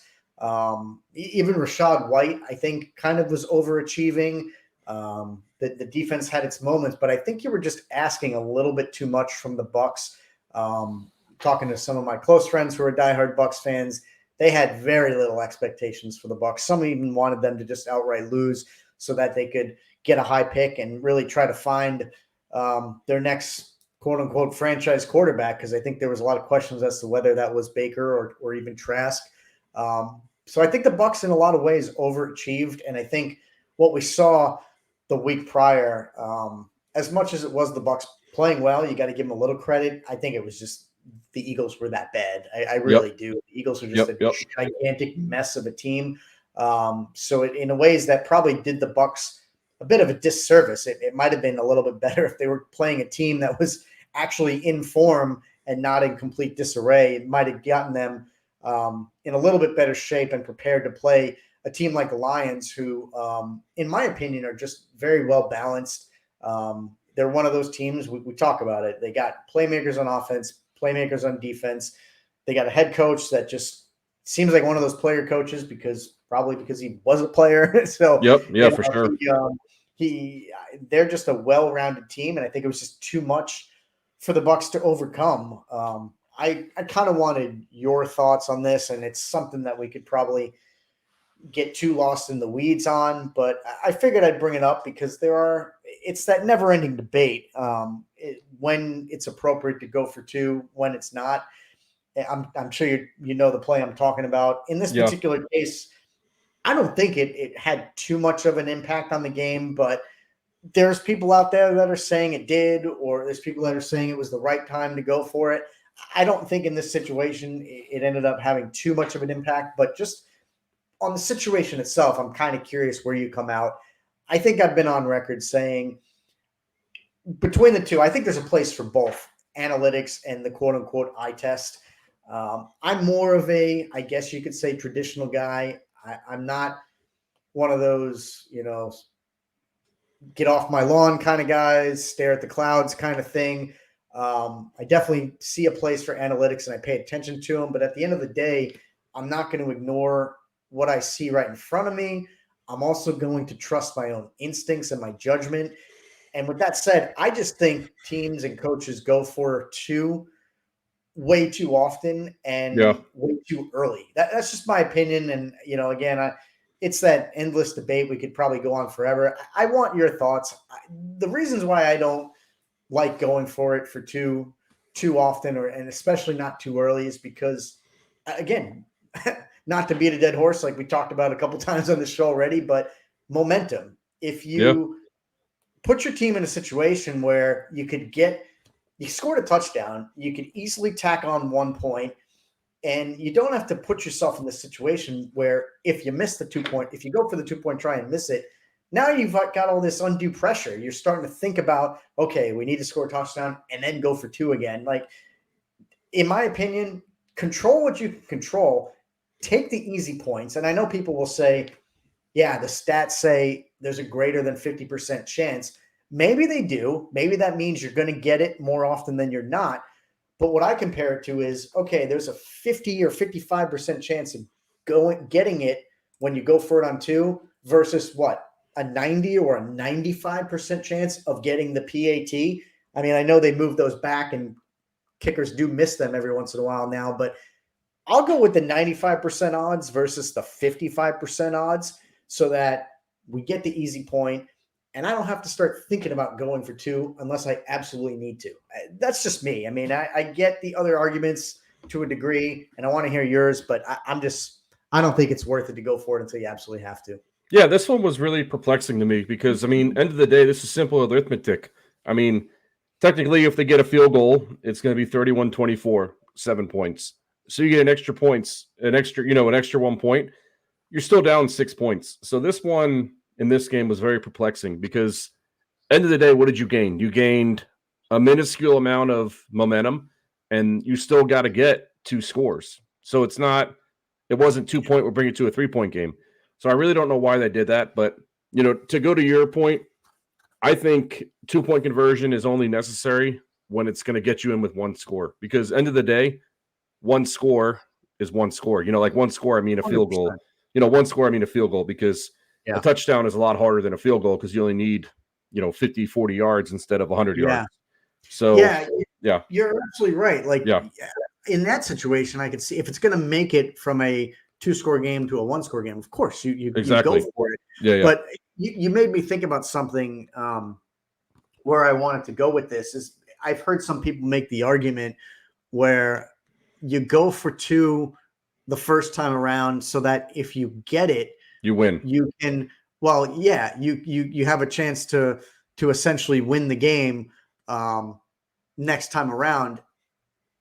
Even Rachaad White, I think, kind of was overachieving. The defense had its moments, but I think you were just asking a little bit too much from the Bucs. Talking to some of my close friends who are diehard Bucs fans, they had very little expectations for the Bucs. Some even wanted them to just outright lose so that they could get a high pick and really try to find their next quote unquote franchise quarterback, because I think there was a lot of questions as to whether that was Baker or even Trask. So I think the Bucs in a lot of ways overachieved, and I think what we saw the week prior, as much as it was the Bucs playing well, you got to give them a little credit. I think it was just the Eagles were that bad. I really do. The Eagles are just a gigantic mess of a team. So in a ways that probably did the Bucs a bit of a disservice. It might have been a little bit better if they were playing a team that was actually in form and not in complete disarray. It might have gotten them in a little bit better shape and prepared to play a team like the Lions, who, in my opinion, are just very well balanced. They're one of those teams, we talk about it. They got playmakers on offense, playmakers on defense. They got a head coach that just seems like one of those player coaches, because he was a player. So for sure. they're just a well-rounded team, and I think it was just too much for the Bucs to overcome. I kind of wanted your thoughts on this, and it's something that we could probably get too lost in the weeds on, but I figured I'd bring it up because it's that never-ending debate when it's appropriate to go for two, when it's not. I'm sure you know the play I'm talking about. In this particular case, I don't think it had too much of an impact on the game, but there's people out there that are saying it did, or there's people that are saying it was the right time to go for it. I don't think in this situation it ended up having too much of an impact, but just on the situation itself, I'm kind of curious where you come out. I think I've been on record saying between the two, I think there's a place for both analytics and the quote unquote eye test. I'm more of I guess you could say, traditional guy. I'm not one of those, get off my lawn kind of guys, stare at the clouds kind of thing. I definitely see a place for analytics and I pay attention to them. But at the end of the day, I'm not going to ignore what I see right in front of me. I'm also going to trust my own instincts and my judgment. And with that said, I just think teams and coaches go for two way too often and way too early. That's just my opinion. And, again, it's that endless debate. We could probably go on forever. I want your thoughts. The reasons why I don't like going for it for too often, and especially not too early, is because, again, not to beat a dead horse like we talked about a couple times on the show already, but momentum. If you put your team in a situation where you scored a touchdown, you could easily tack on 1 point, and you don't have to put yourself in this situation where if you miss the 2 point, if you go for the 2 point try and miss it, now you've got all this undue pressure. You're starting to think about, okay, we need to score a touchdown and then go for two again. Like, in my opinion, control what you can control. Take the easy points. And I know people will say, yeah, the stats say there's a greater than 50% chance. Maybe they do. Maybe that means you're going to get it more often than you're not. But what I compare it to is, okay, there's a 50 or 55% chance of getting it when you go for it on two versus what? A 90 or a 95% chance of getting the PAT. I mean, I know they moved those back and kickers do miss them every once in a while now, but I'll go with the 95% odds versus the 55% odds so that we get the easy point and I don't have to start thinking about going for two unless I absolutely need to. That's just me. I mean, I get the other arguments to a degree and I want to hear yours, but I don't think it's worth it to go for it until you absolutely have to. Yeah, this one was really perplexing to me because, I mean, end of the day, this is simple arithmetic. I mean, technically, if they get a field goal, it's going to be 31-24, 7 points. So you get an extra 1 point. You're still down 6 points. So this one in this game was very perplexing because end of the day, what did you gain? You gained a minuscule amount of momentum and you still got to get 2 scores. So it wasn't 2 point, we'll bring it to a 3 point game. So I really don't know why they did that. But, to go to your point, I think 2 point conversion is only necessary when it's going to get you in with 1 score because end of the day, 1 score is 1 score. Like 1 score, I mean a field goal. 1 score, I mean a field goal because a touchdown is a lot harder than a field goal because you only need, 50, 40 yards instead of 100 yards. So, you're absolutely right. Like, in that situation, I could see if it's going to make it from a 2-score game to a 1-score game, of course, you go for it. Yeah. But you made me think about something where I wanted to go with this is I've heard some people make the argument where you go for two the first time around so that if you get it, you win. You can, you have a chance to essentially win the game next time around.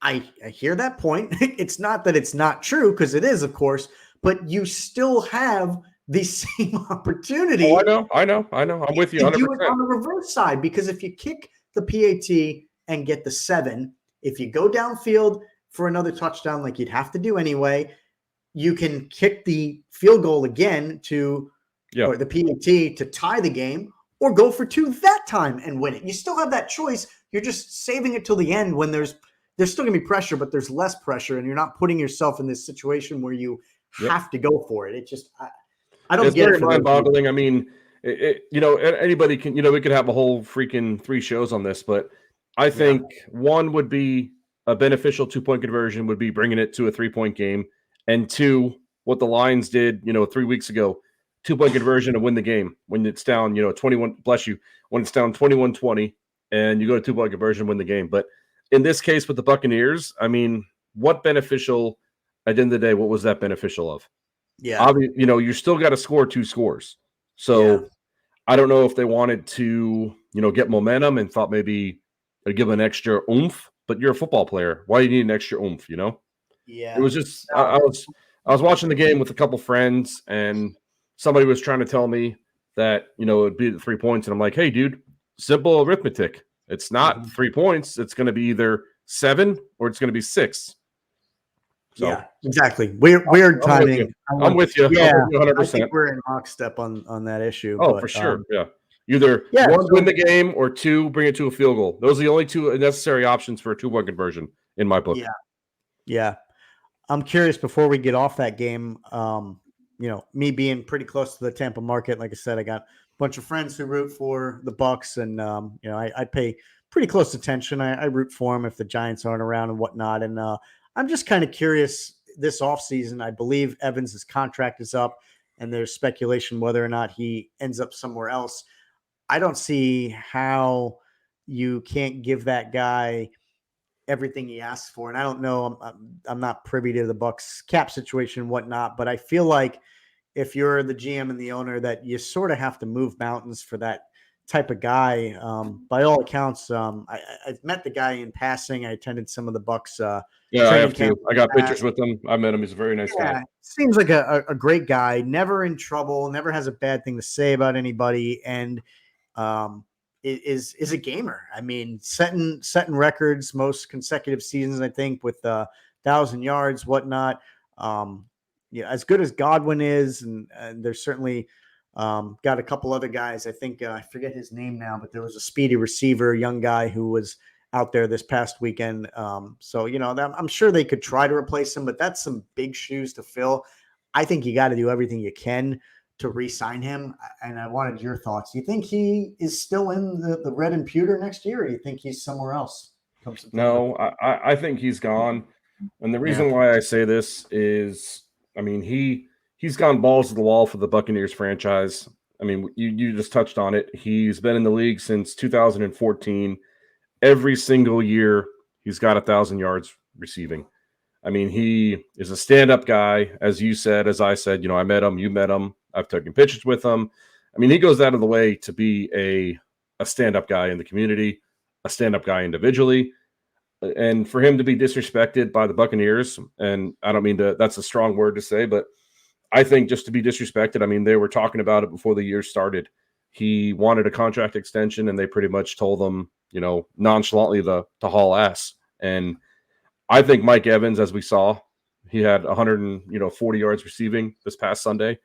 I hear that point. It's not that it's not true because it is, of course, but you still have the same opportunity. Oh, I know. I'm with you 100%. Do it on the reverse side because if you kick the PAT and get the 7, if you go downfield for another touchdown like you'd have to do anyway, you can kick the field goal again or the PAT to tie the game or go for 2 that time and win it. You still have that choice. You're just saving it till the end when there's still going to be pressure, but there's less pressure, and you're not putting yourself in this situation where you have to go for it. It just, I don't get it. It's very mind-boggling. I mean, Anybody can, we could have a whole freaking 3 shows on this, but I think one would be a beneficial 2-point conversion would be bringing it to a 3-point game. And 2, what the Lions did, 3 weeks ago, 2-point conversion to win the game when it's down, 21, bless you, when it's down 21-20 and you go to 2-point conversion, win the game. But in this case with the Buccaneers, I mean, what beneficial at the end of the day, what was that beneficial of? Yeah. Obviously, you still got to score 2 scores. So I don't know if they wanted to, get momentum and thought maybe they'd give an extra oomph, but you're a football player. Why do you need an extra oomph, Yeah. It was just I was watching the game with a couple friends and somebody was trying to tell me that, it would be the 3 points. And I'm like, hey, dude, simple arithmetic. It's not 3 points. It's going to be either 7 or it's going to be 6. So, yeah, exactly. Weird timing. I'm with you. Yeah, I'm with you 100%. I think we're in lockstep on that issue. Oh, but, for sure. Either one, win the game, or 2, bring it to a field goal. Those are the only 2 necessary options for a 2-point conversion in my book. Yeah. I'm curious before we get off that game. Me being pretty close to the Tampa market, like I said, I got a bunch of friends who root for the Bucks, and I pay pretty close attention. I root for them if the Giants aren't around and whatnot. And I'm just kind of curious this offseason. I believe Evans' contract is up, and there's speculation whether or not he ends up somewhere else. I don't see how you can't give that guy everything he asks for. And I don't know, I'm not privy to the Bucks cap situation and whatnot, but I feel like if you're the GM and the owner that you sort of have to move mountains for that type of guy. By all accounts, I've met the guy in passing. I attended some of the Bucks. I have too. I got pictures with him. I met him. He's a very nice guy. Seems like a great guy. Never in trouble. Never has a bad thing to say about anybody. And is a gamer. I mean, setting records, most consecutive seasons, I think, with 1,000 yards, whatnot. As good as Godwin is, and there's certainly got a couple other guys. I think I forget his name now, but there was a speedy receiver, young guy who was out there this past weekend. I'm sure they could try to replace him, but that's some big shoes to fill. I think you got to do everything you can to re-sign him. And I wanted your thoughts. Do you think he is still in the red and pewter next year, or do you think he's somewhere else? No, I think he's gone. And the reason why I say this is, I mean, he's gone balls to the wall for the Buccaneers franchise. I mean, you just touched on it. He's been in the league since 2014. Every single year, he's got 1,000 yards receiving. I mean, he is a stand-up guy, as you said, as I said. I met him, you met him. I've taken pictures with him. I mean, he goes out of the way to be a stand-up guy in the community, a stand-up guy individually. And for him to be disrespected by the Buccaneers, and I don't mean to, that's a strong word to say, but I think just to be disrespected, I mean, they were talking about it before the year started. He wanted a contract extension, and they pretty much told him, nonchalantly to haul ass. And I think Mike Evans, as we saw, he had 140 yards receiving this past Sunday.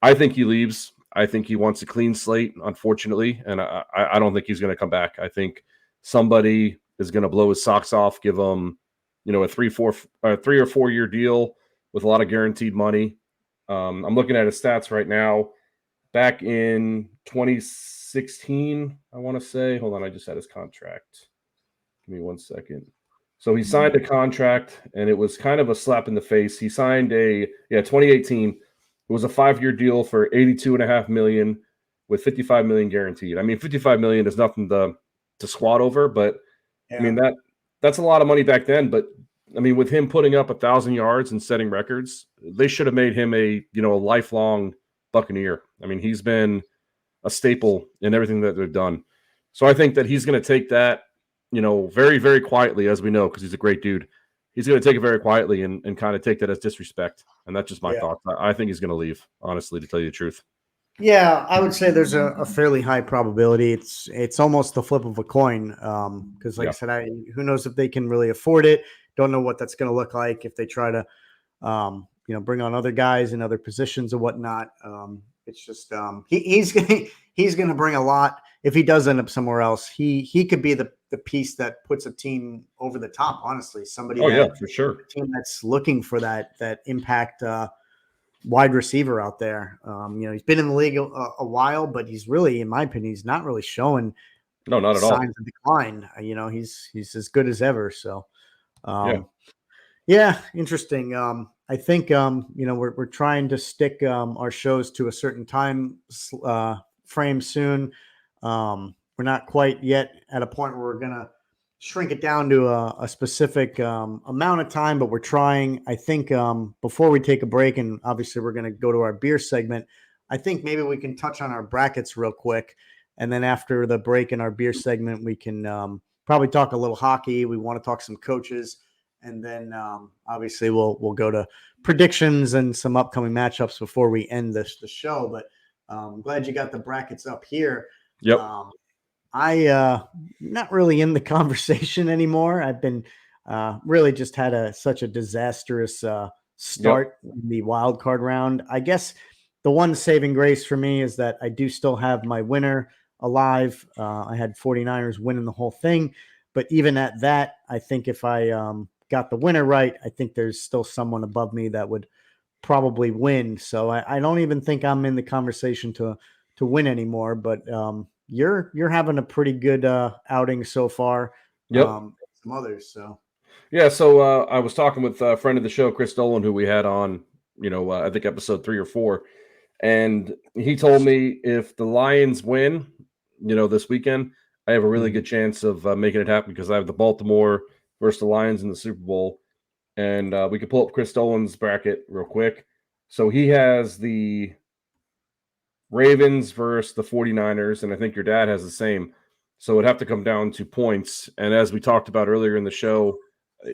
I think he leaves. I think he wants a clean slate, unfortunately, and I don't think he's going to come back. I think somebody is going to blow his socks off, give him, a 3 or 4 year deal with a lot of guaranteed money. I'm looking at his stats right now. Back in 2016, I want to say. Hold on, I just had his contract. Give me 1 second. So he signed a contract, and it was kind of a slap in the face. He signed 2018. It was a 5-year deal for $82.5 million with $55 million guaranteed. I mean, $55 million is nothing to squat over, but I mean that's a lot of money back then. But I mean, with him putting up 1,000 yards and setting records, they should have made him a lifelong Buccaneer. I mean, he's been a staple in everything that they've done. So I think that he's going to take that, very, very quietly, as we know, because he's a great dude. He's going to take it very quietly and kind of take that as disrespect. And that's just my thoughts. I think he's going to leave, honestly, to tell you the truth. Yeah, I would say there's a fairly high probability. It's almost the flip of a coin. Because I said, who knows if they can really afford it. Don't know what that's going to look like if they try to, bring on other guys in other positions or whatnot. It's just he's going to bring a lot. If he does end up somewhere else, he could be the piece that puts a team over the top. Honestly, somebody. For sure. A team that's looking for that impact wide receiver out there. He's been in the league a while, but he's really, in my opinion, he's not really showing No, not at all. signs of decline. He's as good as ever. So, Yeah. yeah, interesting. I think we're trying to stick our shows to a certain time frame soon. We're not quite yet at a point where we're gonna shrink it down to a specific amount of time, but we're trying. I think before we take a break, and obviously we're gonna go to our beer segment, I think maybe we can touch on our brackets real quick, and then after the break in our beer segment, we can probably talk a little hockey. We want to talk some coaches. And then obviously we'll go to predictions and some upcoming matchups before we end the show. But I'm glad you got the brackets up here. Yep. I not really in the conversation anymore. I've been really just had such a disastrous start in the wild card round. I guess the one saving grace for me is that I do still have my winner alive. I had 49ers winning the whole thing. But even at that, I think if I got the winner right, I think there's still someone above me that would probably win. So I don't even think I'm in the conversation to win anymore. But you're having a pretty good outing so far. Yep. Some others. So yeah. So I was talking with a friend of the show, Chris Dolan, who we had on, I think episode 3 or 4, and he told me if the Lions win, this weekend, I have a really good chance of making it happen because I have the Baltimore versus the Lions in the Super Bowl. And we could pull up Chris Dolan's bracket real quick. So he has the Ravens versus the 49ers, and I think your dad has the same. So it'd have to come down to points. And as we talked about earlier in the show,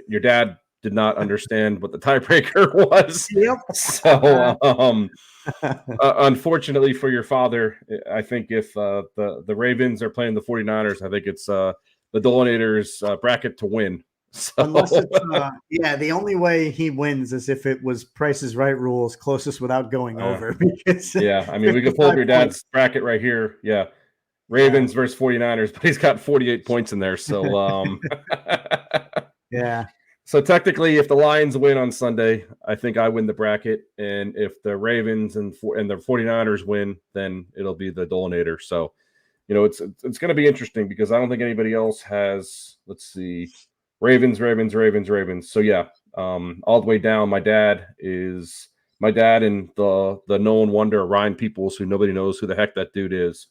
your dad did not understand what the tiebreaker was. Yep. So unfortunately for your father, I think if the Ravens are playing the 49ers, I think it's the Dolanators bracket to win. So. Unless it's the only way he wins is if it was Price is Right rules, closest without going over. Because I mean, we could pull up your dad's bracket right here. Yeah, Ravens versus 49ers, but he's got 48 points in there. So yeah. So technically, if the Lions win on Sunday, I think I win the bracket, and if the Ravens and the 49ers win, then it'll be the Dolanator. So it's going to be interesting because I don't think anybody else has. Let's see. Ravens. So yeah, all the way down. My dad and the known wonder Ryan Peoples, who nobody knows who the heck that dude is.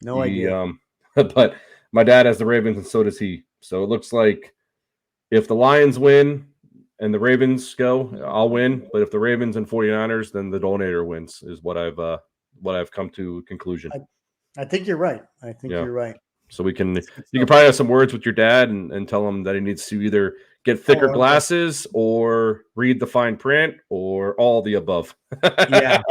No idea. But my dad has the Ravens, and so does he. So it looks like if the Lions win and the Ravens go, I'll win. But if the Ravens and 49ers, then the Dolanator wins. Is what I've come to a conclusion. I think you're right. You're right. So you can probably have some words with your dad and tell him that he needs to either get thicker glasses or read the fine print or all the above. Yeah,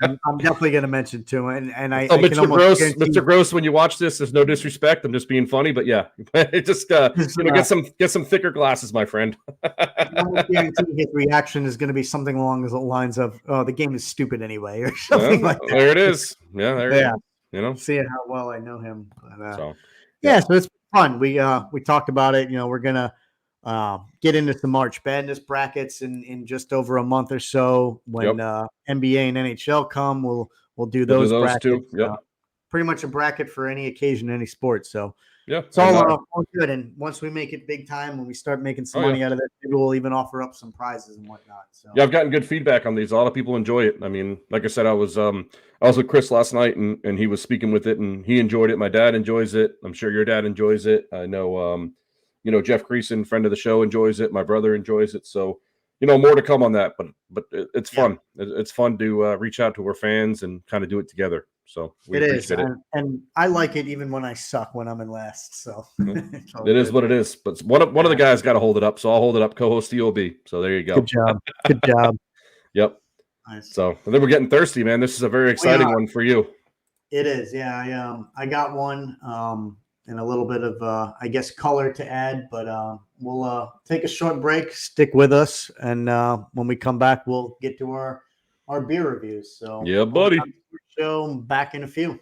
I'm definitely going to mention to him. And I Mr. can almost Mr. Gross, when you watch this, there's no disrespect. I'm just being funny, but yeah, just get some thicker glasses, my friend. I guarantee his reaction is going to be something along the lines of, "Oh, the game is stupid anyway," or something like that. There it is. Yeah, there it is. See how well I know him. But, so it's fun. We talked about it. We're gonna get into some March Madness brackets in just over a month or so. When NBA and NHL come, we'll do those brackets too. Yep. Pretty much a bracket for any occasion, any sport. So yeah, it's all good. And once we make it big time, when we start making some money out of it, maybe we'll even offer up some prizes and whatnot. So yeah, I've gotten good feedback on these. A lot of people enjoy it. I mean, like I said, I was with Chris last night, and he was speaking with it, and he enjoyed it. My dad enjoys it. I'm sure your dad enjoys it. I know, Jeff Creason, friend of the show, enjoys it. My brother enjoys it. So, more to come on that. But it's fun. It's fun to reach out to our fans and kind of do it together. So we appreciate it. And I like it even when I suck when I'm in last. So it is what it is. But one of the guys got to hold it up. So I'll hold it up. Co-host EOB. So there you go. Good job. Yep. Nice. So and then we're getting thirsty, man. This is a very exciting one for you. It is. Yeah. I got one and a little bit of I guess color to add, but we'll take a short break. Stick with us, and when we come back, we'll get to our beer reviews. So yeah, buddy. Show back in a few.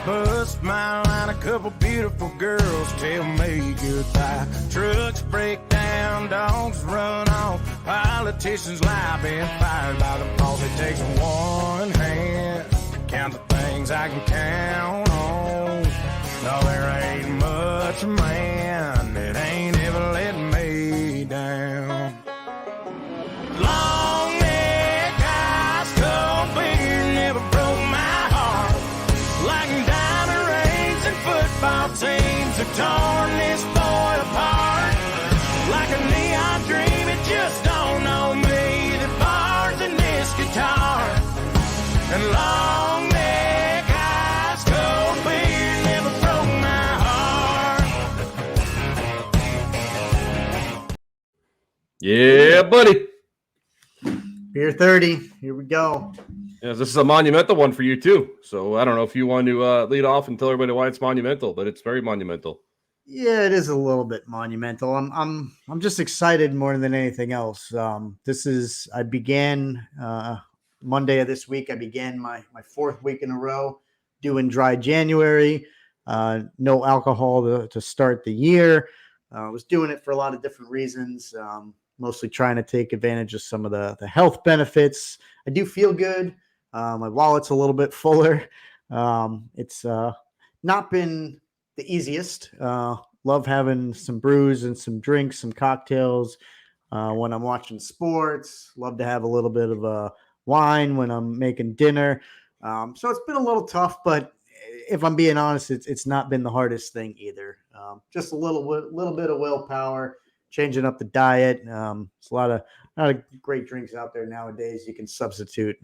bus, smile and a couple beautiful girls tell me goodbye. Trucks break down, dogs run off, politicians lie, been fired by the boss. It takes one hand to count the things I can count on. No, there ain't much man that ain't ever let me down. Long neck, ice cold beer never broke my heart. Like diamond rings and football teams have torn this boy apart. Like a neon dream, it just don't know me. The bars in this guitar and long neck, ice cold beer never broke my heart. Yeah, buddy. Beer 30. Here we go. Yeah, this is a monumental one for you too. So I don't know if you want to lead off and tell everybody why it's monumental, but it's very monumental. Yeah, it is a little bit monumental. I'm just excited more than anything else. I began Monday of this week. I began my fourth week in a row doing dry January. No alcohol to start the year. I was doing it for a lot of different reasons. Mostly trying to take advantage of some of the health benefits. I do feel good. My wallet's a little bit fuller. It's not been the easiest. Love having some brews and some drinks, some cocktails when I'm watching sports. Love to have a little bit of a wine when I'm making dinner. So it's been a little tough, but if I'm being honest, it's not been the hardest thing either. Just a little bit of willpower, changing up the diet. It's a lot of great drinks out there nowadays you can substitute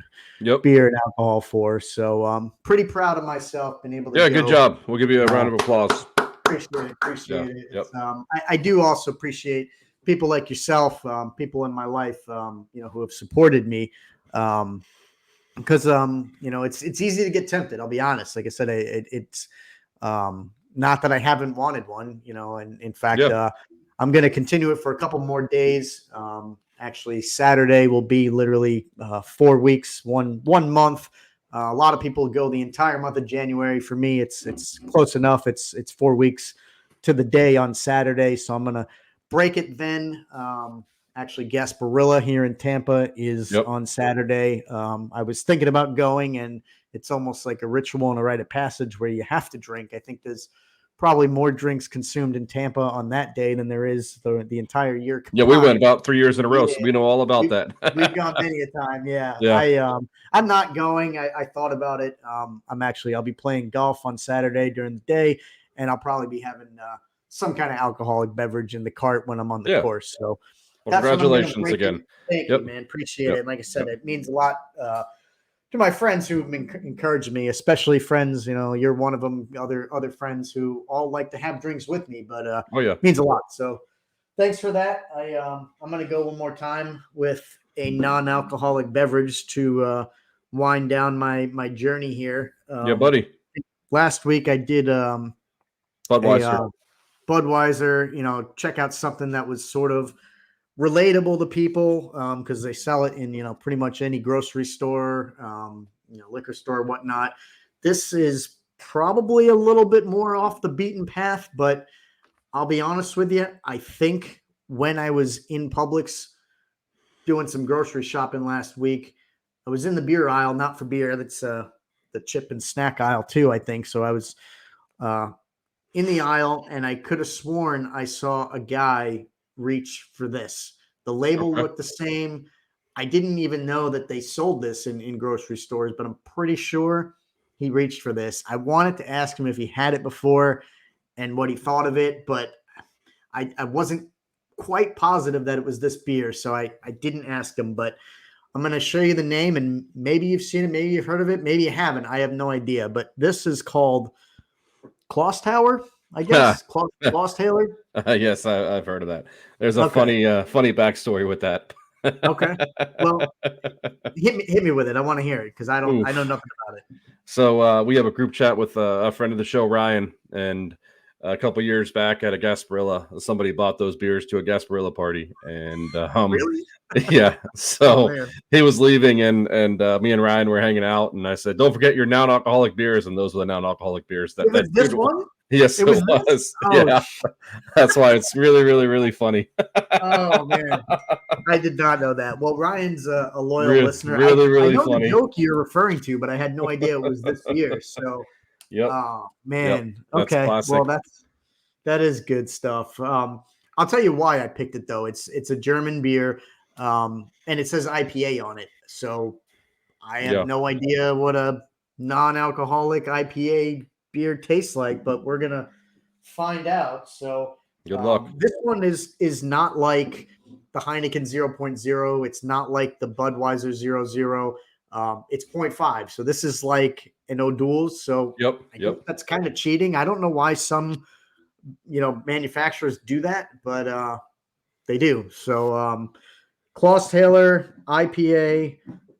beer and alcohol for. So pretty proud of myself, been able to good job. We'll give you a round of applause. Appreciate it. Yep. I do also appreciate people like yourself, people in my life, who have supported me. Because it's easy to get tempted. I'll be honest. Like I said, it's not that I haven't wanted one, and in fact, I'm going to continue it for a couple more days. Actually, Saturday will be literally 4 weeks, one month. A lot of people go the entire month of January. For me, it's close enough. It's 4 weeks to the day on Saturday, so I'm going to break it then. Actually, Gasparilla here in Tampa is on Saturday. I was thinking about going, and it's almost like a ritual and a rite of passage where you have to drink. I think there's probably more drinks consumed in Tampa on that day than there is the entire year combined. Yeah, we went about 3 years in a row, so we know all about that. We've gone many a time, yeah. I'm not going. I thought about it. I'll be playing golf on Saturday during the day, and I'll probably be having some kind of alcoholic beverage in the cart when I'm on the course. So congratulations again. Thank you, man. Appreciate it. Like I said, it means a lot to my friends who've been encouraging me, especially friends. You're one of them. Other friends who all like to have drinks with me, but it means a lot. So thanks for that. I'm going to go one more time with a non-alcoholic beverage to wind down my journey here. Buddy. Last week I did Budweiser. Budweiser. Check out something that was sort of relatable to people because they sell it in pretty much any grocery store, liquor store, whatnot. This is probably a little bit more off the beaten path, but I'll be honest with you. I think when I was in Publix doing some grocery shopping last week, I was in the beer aisle, not for beer. That's the chip and snack aisle too, I think. So I was in the aisle, and I could have sworn I saw a guy reach for this. The label looked the same. I didn't even know that they sold this in grocery stores, but I'm pretty sure he reached for this. I wanted to ask him if he had it before and what he thought of it, but I wasn't quite positive that it was this beer, so I didn't ask him. But I'm going to show you the name, and maybe you've seen it, maybe you've heard of it, maybe you haven't. I have no idea, but this is called Kloss Tower, I guess. Kloss Taylor. Yes, I've heard of that. There's a funny backstory with that. Okay. Well, hit me with it. I want to hear it because I know nothing about it. So we have a group chat with a friend of the show, Ryan, and a couple years back at a Gasparilla. Somebody bought those beers to a Gasparilla party, and Really? yeah. Oh, So man. he was leaving, and me and Ryan were hanging out, and I said, "Don't forget your non-alcoholic beers," and those were the non-alcoholic beers. It was this dude, one? yes, It it was was. this? Oh, Yeah, that's why it's really, really, really funny. Oh, man. I did not know that. Well, Ryan's a loyal Really, listener. really, I really know funny. the joke you're referring to, but I had no idea it was this year. So, Yep. oh, man. That's Okay. classic. Well, that is good stuff. I'll tell you why I picked it, though. It's a German beer, and it says IPA on it. So I have no idea what a non-alcoholic IPA beer tastes like, but we're gonna find out. So Good luck. This one is not like the Heineken 0.0. It's not like the Budweiser 0.0. It's 0.5. So this is like an O'Doul's. So I think that's kind of cheating. I don't know why some manufacturers do that, but they do. So Klaus Taylor IPA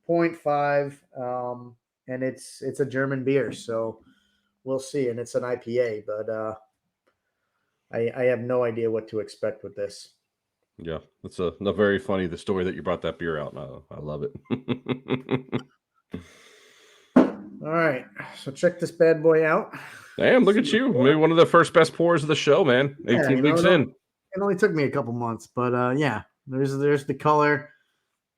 0.5, and it's a German beer, so we'll see. And it's an IPA, but I have no idea what to expect with this. Yeah, it's a very funny, the story that you brought that beer out. I love it. All right, so check this bad boy out. Damn, look at you. Maybe one of the first best pours of the show, man. 18 weeks in. It only took me a couple months, but yeah, there's the color.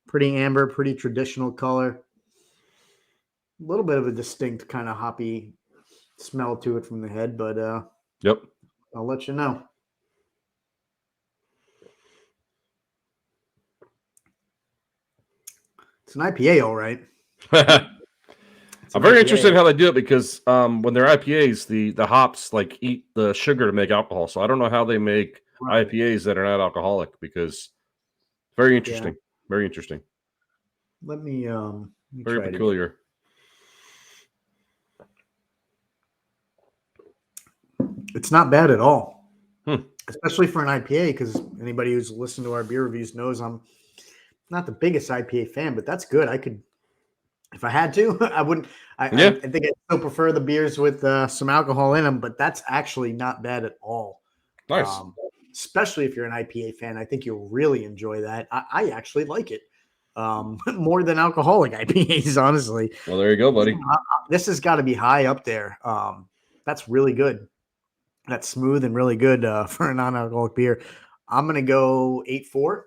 Pretty amber, pretty traditional color. A little bit of a distinct kind of hoppy smell to it from the head, but yep. I'll let you know. It's an IPA, all right. I'm very interested in how they do it because when they're IPAs, the hops like eat the sugar to make alcohol. So I don't know how they make IPAs that are not alcoholic because very interesting. Yeah. Very interesting. Let me very peculiar. It's not bad at all. Especially for an IPA, because anybody who's listened to our beer reviews knows I'm not the biggest IPA fan, but that's good. I could, if I had to, I wouldn't. I think I still prefer the beers with some alcohol in them, but that's actually not bad at all. Nice. Especially if you're an IPA fan, I think you'll really enjoy that. I actually like it more than alcoholic IPAs, honestly. Well, there you go, buddy. This has got to be high up there. That's really good. That's smooth and really good for a non-alcoholic beer. I'm going to go 8.4.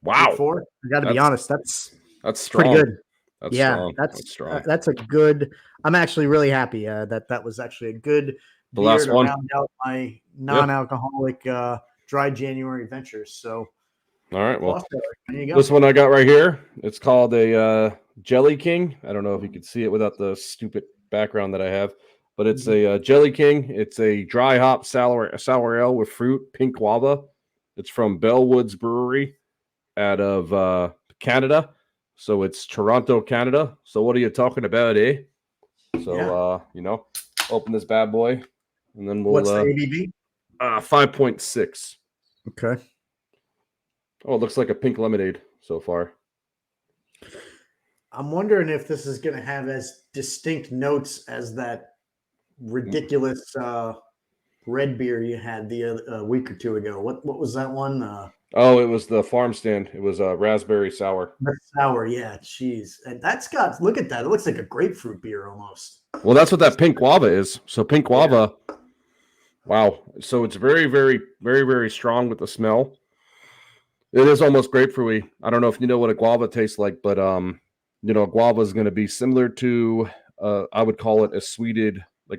Wow. 8.4. I got to be honest. That's strong. Pretty good. That's strong. That's strong. That's a good. I'm actually really happy that was actually a good beer last to one. round out my non-alcoholic dry January ventures. So, all right. Well, there you go. This one I got right here. It's called a Jelly King. I don't know if you can see it without the stupid background that I have. But it's a Jelly King. It's a dry hop sour ale with fruit, pink guava. It's from Bellwoods Brewery out of Canada. So it's Toronto, Canada. So what are you talking about, eh? So, open this bad boy. And then we'll... What's the ABV? 5.6. Okay. Oh, it looks like a pink lemonade so far. I'm wondering if this is going to have as distinct notes as that ridiculous red beer you had the week or two ago. What was that one? It was the farm stand. It was raspberry sour. Sour, yeah, cheese. And that's got, look at that. It looks like a grapefruit beer almost. Well, that's what that pink guava is. So pink guava, wow. So it's very, very, very, very strong with the smell. It is almost grapefruity. I don't know if you know what a guava tastes like, but guava is going to be similar to I would call it a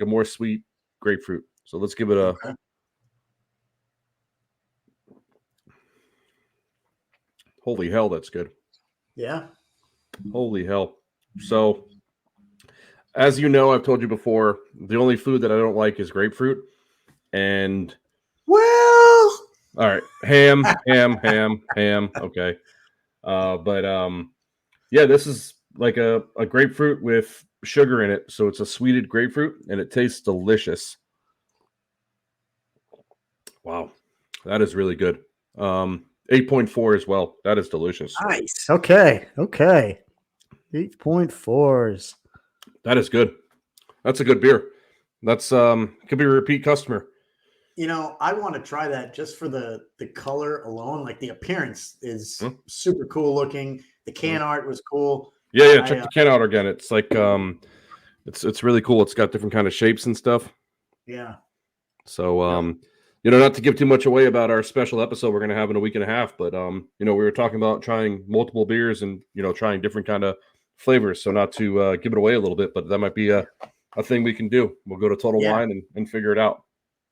more sweet grapefruit. So let's give it a holy hell, that's good. Yeah. Holy hell. So as you know, I've told you before, the only food that I don't like is grapefruit. And all right, ham. Okay. This is like a grapefruit with sugar in it. So it's a sweetened grapefruit and it tastes delicious. Wow. That is really good. 8.4 as well. That is delicious. Nice. Okay. 8.4s. That is good. That's a good beer. That's could be a repeat customer. I want to try that just for the color alone. Like the appearance is Hmm? super cool looking. The can art was cool. Yeah. Check the can out again. It's like it's really cool. It's got different kind of shapes and stuff. Yeah. So not to give too much away about our special episode we're gonna have in a week and a half, but we were talking about trying multiple beers and trying different kind of flavors. So not to give it away a little bit, but that might be a thing we can do. We'll go to Total Wine and figure it out.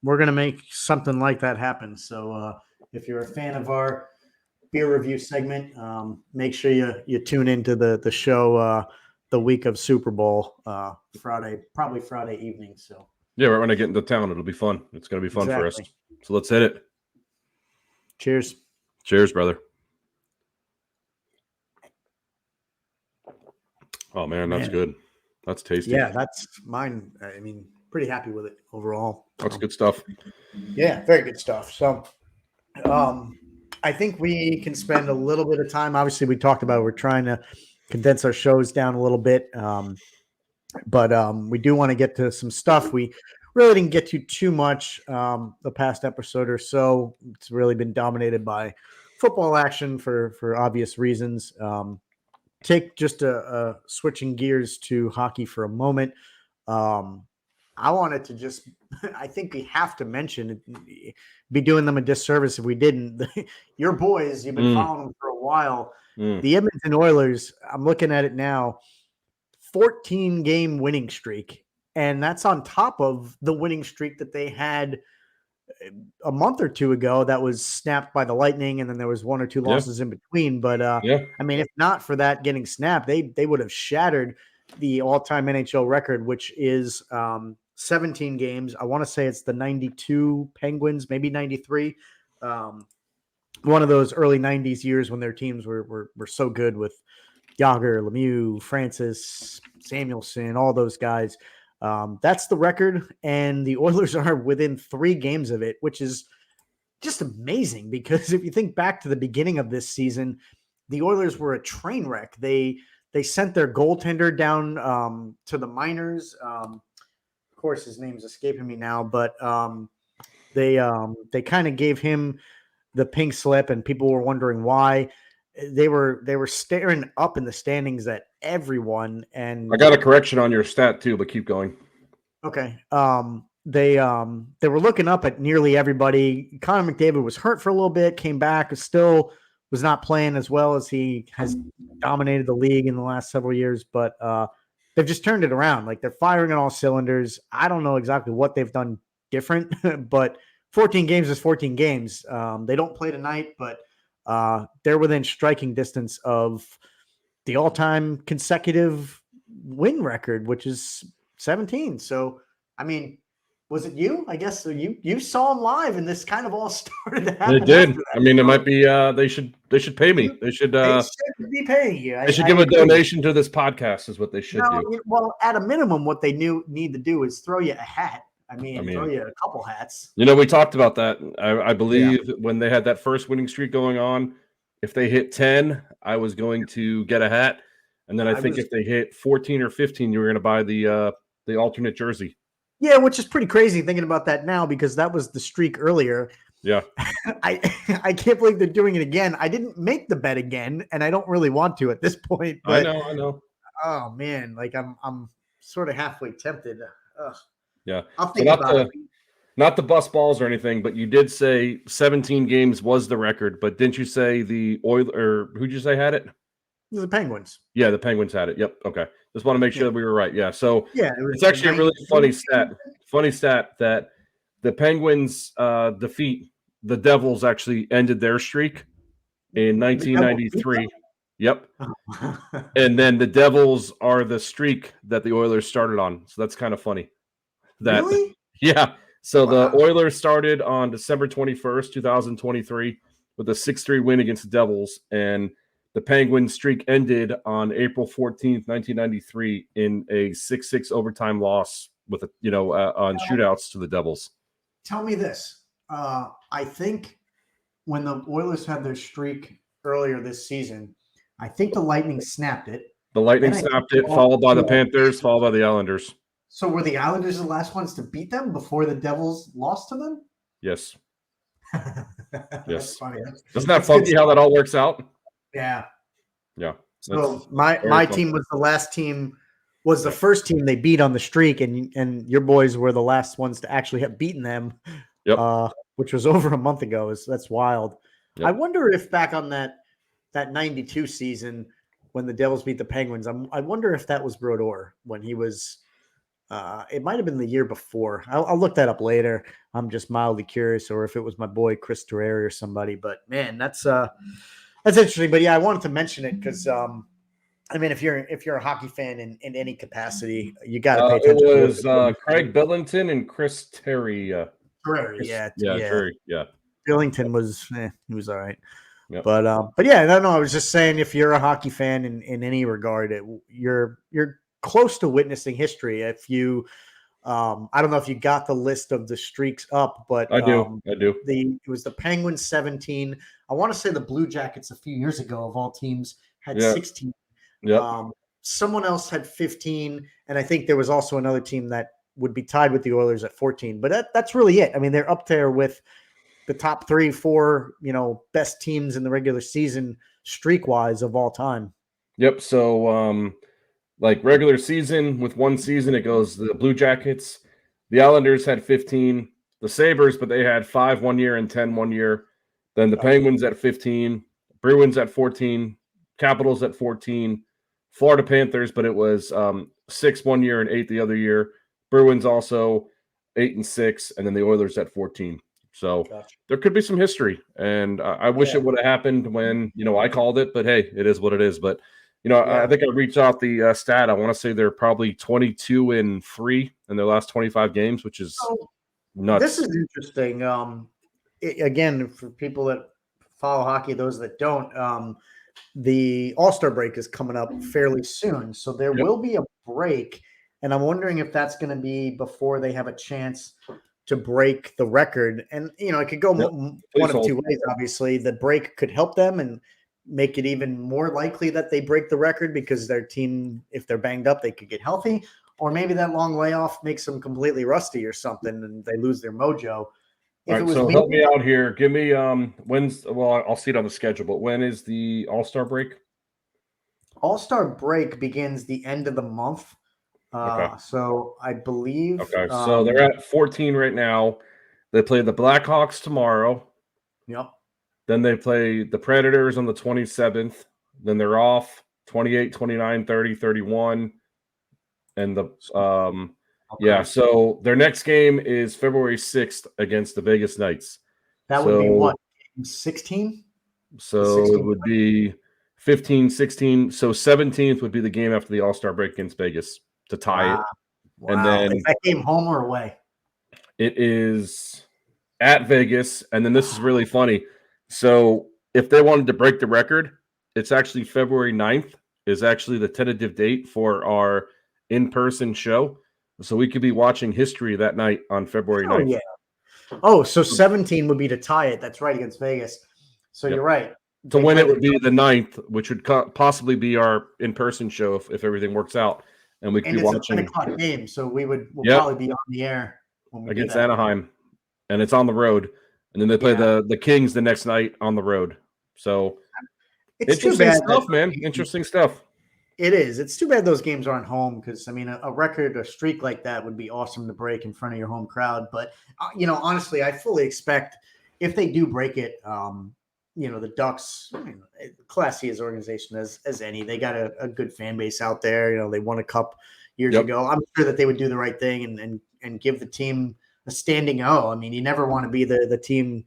We're going to make something like that happen. So if you're a fan of our beer review segment, make sure you tune into the show the week of Super Bowl, probably Friday evening. So yeah, we're going to get into town. It'll be fun. It's going to be fun for us. So let's hit it. Cheers. Cheers, brother. Oh, man, that's good. That's tasty. Yeah, that's mine. I mean, pretty happy with it overall. That's good stuff. Yeah, very good stuff. So I think we can spend a little bit of time. Obviously, we talked about we're trying to condense our shows down a little bit. But we do want to get to some stuff. We really didn't get to too much the past episode or so. It's really been dominated by football action for obvious reasons. Take just a switching gears to hockey for a moment. I wanted to just, I think we have to mention, be doing them a disservice if we didn't. Your boys, you've been following them for a while. The Edmonton Oilers, I'm looking at it now, 14-game winning streak. And that's on top of the winning streak that they had a month or two ago that was snapped by the Lightning, and then there was one or two losses in between. But I mean, if not for that getting snapped, they would have shattered the all-time NHL record, which is 17 games. I want to say it's the 92 Penguins, maybe 93. One of those early 90s years when their teams were so good with Yager, Lemieux, Francis, Samuelson, all those guys. That's the record, and the Oilers are within 3 games of it, which is just amazing because if you think back to the beginning of this season, the Oilers were a train wreck. They sent their goaltender down to the minors. Of course, his name's escaping me now, but they kind of gave him the pink slip, and people were wondering why. They were staring up in the standings at everyone, and I got a correction on your stat too, but keep going. Okay. They were looking up at nearly everybody. Connor McDavid was hurt for a little bit, came back, still was not playing as well as he has dominated the league in the last several years, but they've just turned it around. Like, they're firing on all cylinders. I don't know exactly what they've done different, but 14 games is 14 games. They don't play tonight, but they're within striking distance of the all-time consecutive win record, which is 17. So, I mean, was it you? I guess so. You saw them live, and this kind of all started to happen. They did. I mean, it might be. They should pay me. They should be paying you. They should give a donation to this podcast. Is what they should do. Well, at a minimum, what they need to do is throw you a hat. I mean, throw you a couple hats. We talked about that. I believe when they had that first winning streak going on, if they hit 10, I was going to get a hat, and then I think if they hit 14 or 15, you were going to buy the alternate jersey. Yeah, which is pretty crazy thinking about that now, because that was the streak earlier. Yeah. I can't believe they're doing it again. I didn't make the bet again, and I don't really want to at this point. But, I know. Oh man, like I'm sort of halfway tempted. Ugh. Yeah. I'll think about it. Not to bust balls or anything, but you did say 17 games was the record, but didn't you say the Oilers, or who'd you say had it? The Penguins. Yeah, the Penguins had it. Yep. Okay. Just want to make sure that we were right. Yeah. So it's actually a really funny stat that the Penguins defeat the Devils actually ended their streak in 1993. Yep. And then the Devils are the streak that the Oilers started on. So that's kind of funny. Really? Yeah. So the Oilers started on December 21st, 2023 with a 6-3 win against the Devils, and the Penguins streak ended on April 14th, 1993 in a 6-6 overtime loss with on shootouts to the Devils. Tell me this. I think when the Oilers had their streak earlier this season, I think the Lightning snapped it. The Lightning snapped it, followed by the Panthers, followed by the Islanders. So were the Islanders the last ones to beat them before the Devils lost to them? Yes. That's Yes. funny. Isn't that That's funky good how that all works out? Yeah. Yeah. So Very my fun. team was the last team, was the first team they beat on the streak, and your boys were the last ones to actually have beaten them, Yep. which was over a month ago. That's wild. Yep. I wonder if back on that 92 season when the Devils beat the Penguins, I wonder if that was Brodeur when he was. It might have been the year before. I'll look that up later. I'm just mildly curious, or if it was my boy Chris Terreri or somebody. But man, that's interesting. But yeah, I wanted to mention it because I mean, if you're a hockey fan in any capacity, you got to pay It attention. was Craig Billington and Chris Terry. Terreri, yeah. Terry, yeah. Billington was he was all right. Yep. But yeah, no, I was just saying if you're a hockey fan in any regard, you're close to witnessing history. If you, I don't know if you got the list of the streaks up, but I do. It was the Penguins 17. I want to say the Blue Jackets a few years ago of all teams had 16. Yep. Someone else had 15, and I think there was also another team that would be tied with the Oilers at 14. But that's really it. I mean, they're up there with the top 3, 4, best teams in the regular season streak-wise of all time. Yep. So, like regular season with one season, it goes the Blue Jackets. The Islanders had 15. The Sabres, but they had 5 1 year and 10 1 year. Then the Penguins at 15. Bruins at 14. Capitals at 14. Florida Panthers, but it was 6 1 year and 8 the other year. Bruins also 8 and 6, and then the Oilers at 14. So there could be some history, and I wish it would have happened when I called it. But hey, it is what it is. But I think I reached out the stat. I want to say they're probably 22 and 3 in their last 25 games, which is nuts. This is interesting. Again, for people that follow hockey, those that don't, the All-Star break is coming up fairly soon. So there will be a break, and I'm wondering if that's going to be before they have a chance to break the record. And, it could go one of two ways, obviously. The break could help them and make it even more likely that they break the record because their team, if they're banged up, they could get healthy. Or maybe that long layoff makes them completely rusty or something and they lose their mojo. All right, so help me out here. Give me when's I'll see it on the schedule, but when is the All-Star break? All-Star break begins the end of the month. So I believe. Okay, so they're at 14 right now. They play the Blackhawks tomorrow. Yep. Then they play the Predators on the 27th. Then they're off 28, 29, 30, 31. And the so their next game is February 6th against the Vegas Knights. That would be what? 16? So it would be 15, 16. So 17th would be the game after the All-Star break against Vegas to tie it. Wow. And then is that game home or away? It is at Vegas. And then this is really funny. So if they wanted to break the record, it's actually February 9th is actually the tentative date for our in-person show. So we could be watching history that night on February 9th. Yeah. So 17 would be to tie it. That's right, against Vegas. So you're right. To win it would be the 9th, which would possibly be our in-person show if everything works out. And we could be watching. It's a 10 o'clock game, so we'll probably be on the air when we against Anaheim. And it's on the road. And then they play the Kings the next night on the road. So it's interesting stuff, man. Interesting stuff. It is. It's too bad those games aren't home because, I mean, a streak like that would be awesome to break in front of your home crowd. But, honestly, I fully expect if they do break it, the Ducks, classiest organization as any. They got a good fan base out there. They won a cup years ago. I'm sure that they would do the right thing and give the team a standing O. I mean, you never want to be the team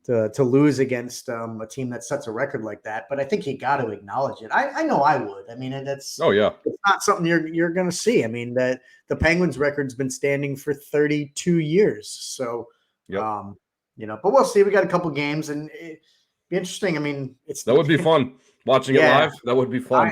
to lose against a team that sets a record like that. But I think you got to acknowledge it. I know I would. I mean, it's not something you're going to see. I mean, that the Penguins record's been standing for 32 years. So, but we'll see. We got a couple games and it'd be interesting. I mean, that would be fun watching it live. That would be fun.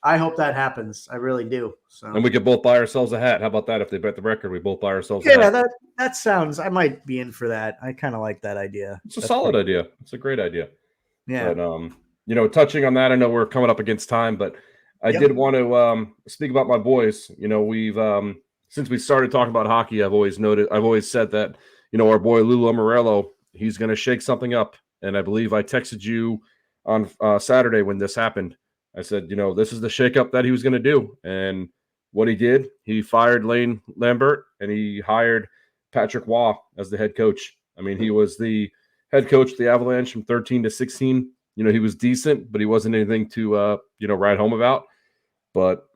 I hope that happens. I really do. So, and we could both buy ourselves a hat. How about that? If they bet the record, we both buy ourselves a hat. Yeah, that sounds. I might be in for that. I kind of like that idea. It's a solid idea. It's a great idea. Yeah. But touching on that, I know we're coming up against time, but I did want to speak about my boys. We've since we started talking about hockey, I've always said that our boy Lou Lamoriello, he's going to shake something up. And I believe I texted you on Saturday when this happened. I said, this is the shakeup that he was going to do. And what he did, he fired Lane Lambert and he hired Patrick Waugh as the head coach. I mean, he was the head coach of the Avalanche from 13 to 16. He was decent, but he wasn't anything to, write home about. But,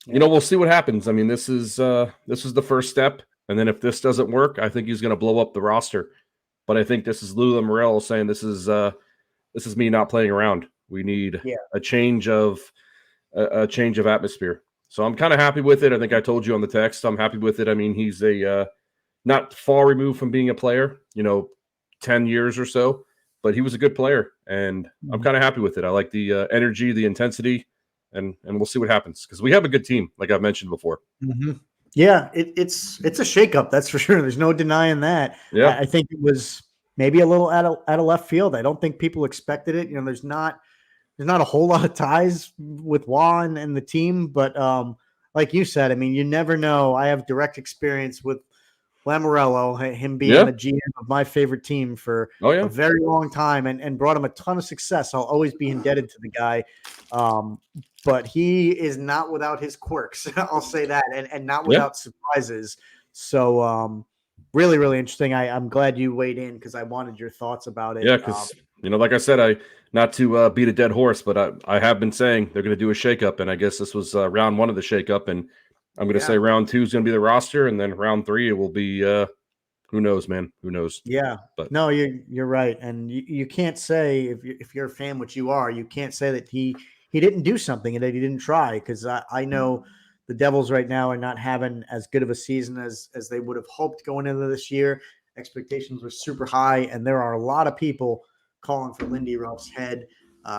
we'll see what happens. I mean, this is the first step. And then if this doesn't work, I think he's going to blow up the roster. But I think this is Lou Lamoriello saying this is me not playing around. We need a change of atmosphere. So I'm kind of happy with it. I think I told you on the text, I'm happy with it. I mean, he's not far removed from being a player, 10 years or so, but he was a good player, and I'm kind of happy with it. I like the energy, the intensity, and we'll see what happens because we have a good team, like I've mentioned before. Mm-hmm. Yeah, it's a shakeup, that's for sure. There's no denying that. Yeah, I think it was maybe a little out of left field. I don't think people expected it. There's not a whole lot of ties with Juan and the team, but like you said, I mean, you never know. I have direct experience with Lamoriello, him being the GM of my favorite team for a very long time and brought him a ton of success. I'll always be indebted to the guy. But he is not without his quirks. I'll say that, and not without surprises. So really, really interesting. I'm glad you weighed in because I wanted your thoughts about it. Yeah, because like I said, not to beat a dead horse, but I have been saying they're going to do a shakeup, and I guess this was round one of the shakeup, and I'm going to say round 2 is going to be the roster, and then round 3 it will be who knows, man, who knows? Yeah, but no, you're right, and you can't say if you're a fan, which you are, you can't say that he didn't do something and that he didn't try, because I know the Devils right now are not having as good of a season as they would have hoped going into this year. Expectations were super high, and there are a lot of people calling for Lindy Ruff's head.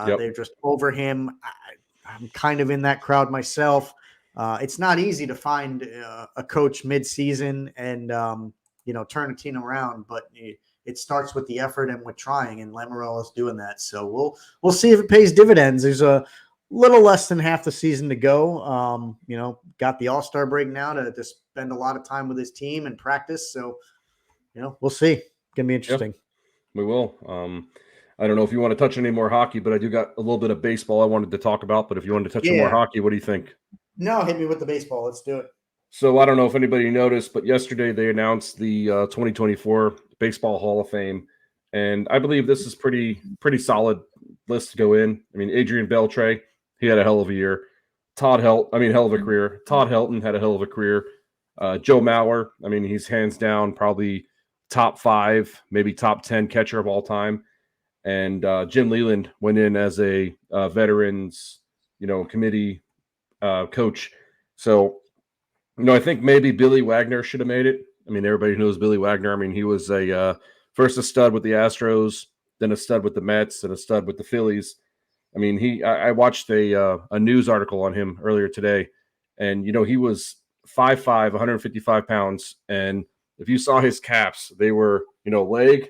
They're just over him. I'm kind of in that crowd myself. It's not easy to find a coach mid-season and turn a team around, but it starts with the effort and with trying, and Lamoriello is doing that. So we'll see if it pays dividends. There's a little less than half the season to go. Got the All-Star break now to spend a lot of time with his team and practice. So, we'll see. It's gonna be interesting. Yep, we will. I don't know if you want to touch any more hockey, but I do got a little bit of baseball I wanted to talk about. But if you want to touch some more hockey, what do you think? No, hit me with the baseball. Let's do it. So I don't know if anybody noticed, but yesterday they announced the 2024 Baseball Hall of Fame, and I believe this is pretty solid list to go in. I mean, Adrian Beltre, he had a hell of a year. Hell of a career. Todd Helton had a hell of a career. Joe Mauer, I mean, he's hands down probably top 5, maybe top 10 catcher of all time. And Jim Leland went in as a veterans, committee coach. So, I think maybe Billy Wagner should have made it. I mean, everybody knows Billy Wagner. I mean, he was first a stud with the Astros, then a stud with the Mets, and a stud with the Phillies. I mean, I watched a news article on him earlier today, and he was 5'5", 155 pounds, and if you saw his caps, they were leg,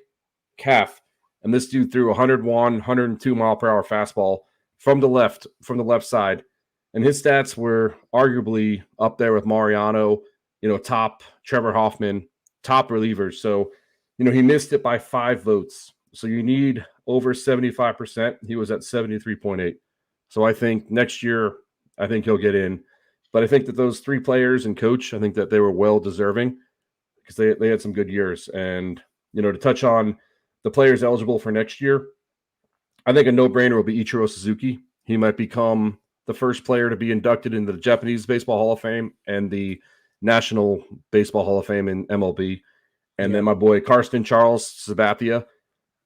calf, and this dude threw 101, 102 mile per hour fastball from the left side. And his stats were arguably up there with Mariano, top Trevor Hoffman, top relievers. So, he missed it by 5 votes. So you need over 75%. He was at 73.8. So I think next year, he'll get in. But I think that those 3 players and coach, I think that they were well deserving because they had some good years. And, to touch on the players eligible for next year, I think a no-brainer will be Ichiro Suzuki. He might become the first player to be inducted into the Japanese Baseball Hall of Fame and the National Baseball Hall of Fame in MLB. And then my boy Karsten Charles Sabathia,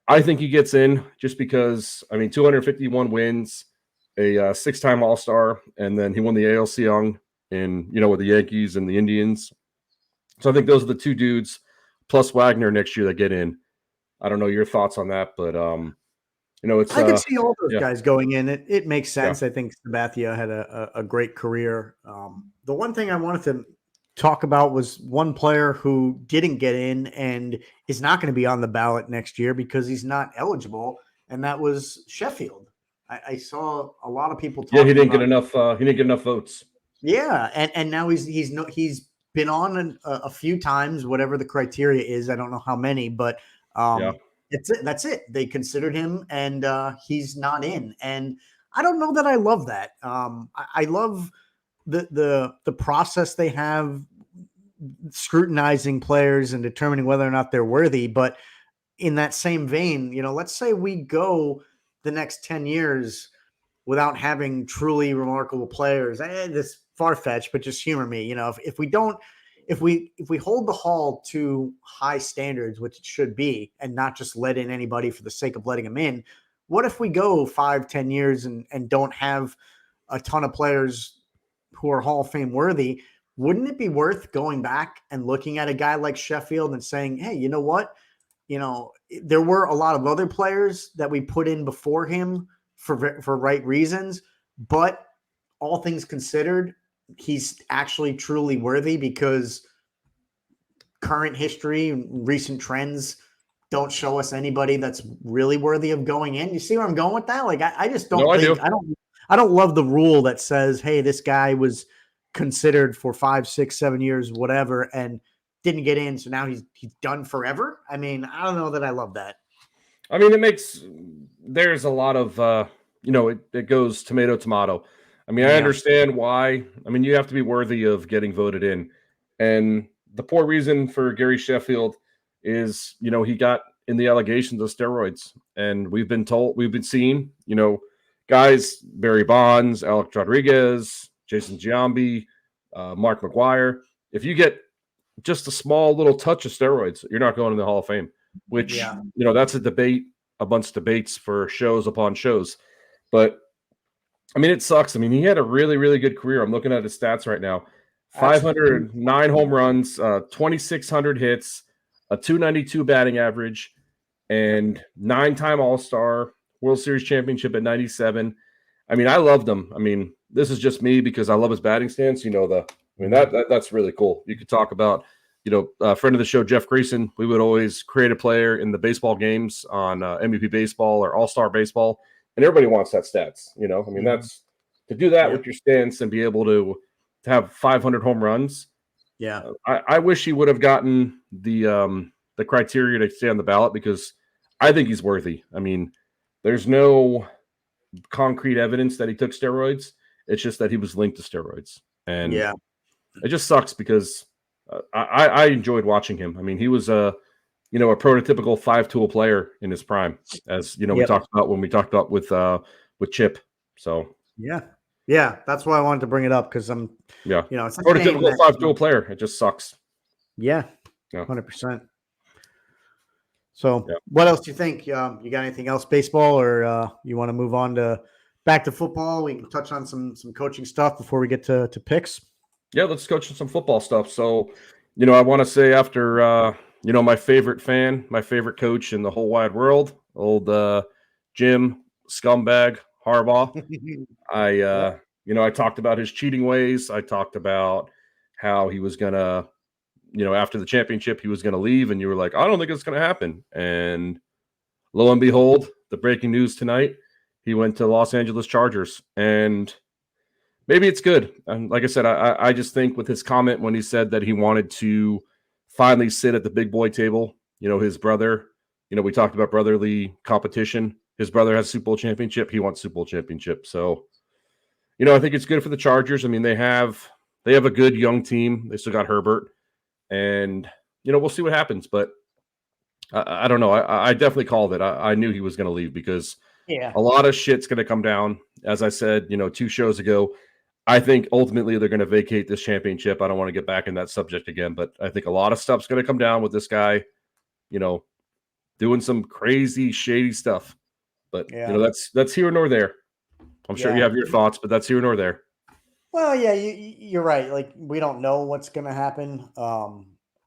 I think he gets in just because, 251 wins, a 6-time All-Star, and then he won the AL Cy Young with the Yankees and the Indians. So I think those are the 2 dudes plus Wagner next year that get in. I don't know your thoughts on that, but it's I can see all those guys going in. It makes sense. I think Sabathia had a great career. The one thing I wanted to talk about was one player who didn't get in and is not going to be on the ballot next year because he's not eligible, and that was Sheffield. I saw a lot of people talking. He didn't get enough. He didn't get enough votes. Yeah, and now he's been on a few times, whatever the criteria is. I don't know how many, but Yeah. that's it. They considered him, and he's not in. And I don't know that I love that. I love the process they have scrutinizing players and determining whether or not they're worthy. But in that same vein, let's say we go the next 10 years without having truly remarkable players. This far-fetched, but just humor me. If we don't, if we hold the Hall to high standards, which it should be, and not just let in anybody for the sake of letting them in, what if we go 5-10 years and don't have a ton of players who are Hall of Fame worthy? Wouldn't it be worth going back and looking at a guy like Sheffield and saying, hey, you know what? There were a lot of other players that we put in before him for right reasons, but all things considered, he's actually truly worthy because current history, recent trends don't show us anybody that's really worthy of going in. You see where I'm going with that? Like, I just don't No, I do. I don't love the rule that says, hey, this guy was considered for 5, 6, 7 years, whatever, and didn't get in. So now he's done forever. I mean, I don't know that I love that. I mean, there's a lot of, it goes tomato, tomato. I mean, I understand why. I mean, you have to be worthy of getting voted in. And the poor reason for Gary Sheffield is, he got in the allegations of steroids. And we've been seeing, guys, Barry Bonds, Alex Rodriguez, Jason Giambi, Mark McGuire. If you get just a small little touch of steroids, you're not going in the Hall of Fame, which, that's a debate amongst debates for shows upon shows. But I mean, it sucks. I mean, he had a really, really good career. I'm looking at his stats right now. 509 home runs, 2,600 hits, a 292 batting average, and 9-time All-Star, World Series championship at 97. I mean, I loved him. I mean, this is just me because I love his batting stance. That's really cool. You could talk about, a friend of the show, Jeff Greason. We would always create a player in the baseball games on MVP Baseball or All-Star Baseball, and everybody wants that stats. I mean, that's to do that with your stance and be able to have 500 home runs. Yeah, I wish he would have gotten the criteria to stay on the ballot because I think he's worthy. I mean, there's no concrete evidence that he took steroids. It's just that he was linked to steroids, and it just sucks because I enjoyed watching him. I mean, he was a prototypical 5-tool player in his prime, as we talked about when we talked about with Chip. So yeah, that's why I wanted to bring it up because it's a prototypical 5-tool player. It just sucks. Yeah, 100%. So, what else do you think? You got anything else baseball, or you want to move on to back to football? We can touch on some coaching stuff before we get to picks. Yeah, let's coach some football stuff. So, I want to say after my favorite fan, my favorite coach in the whole wide world, old Jim Scumbag Harbaugh. I talked about his cheating ways. I talked about how he was gonna, after the championship, he was gonna leave, and you were like, I don't think it's gonna happen. And lo and behold, the breaking news tonight, he went to Los Angeles Chargers, and maybe it's good. And like I said, I just think with his comment when he said that he wanted to finally sit at the big boy table, his brother, we talked about brotherly competition. His brother has Super Bowl championship. He wants Super Bowl championship. So, I think it's good for the Chargers. I mean, they have a good young team. They still got Herbert, and, we'll see what happens. But I don't know. I definitely called it. I knew he was going to leave because a lot of shit's going to come down. As I said, 2 shows ago, I think ultimately they're going to vacate this championship. I don't want to get back in that subject again, but I think a lot of stuff's going to come down with this guy, doing some crazy, shady stuff. But, that's here nor there. I'm sure you have your thoughts, but that's here nor there. Well, yeah, you're right. Like, we don't know what's going to happen.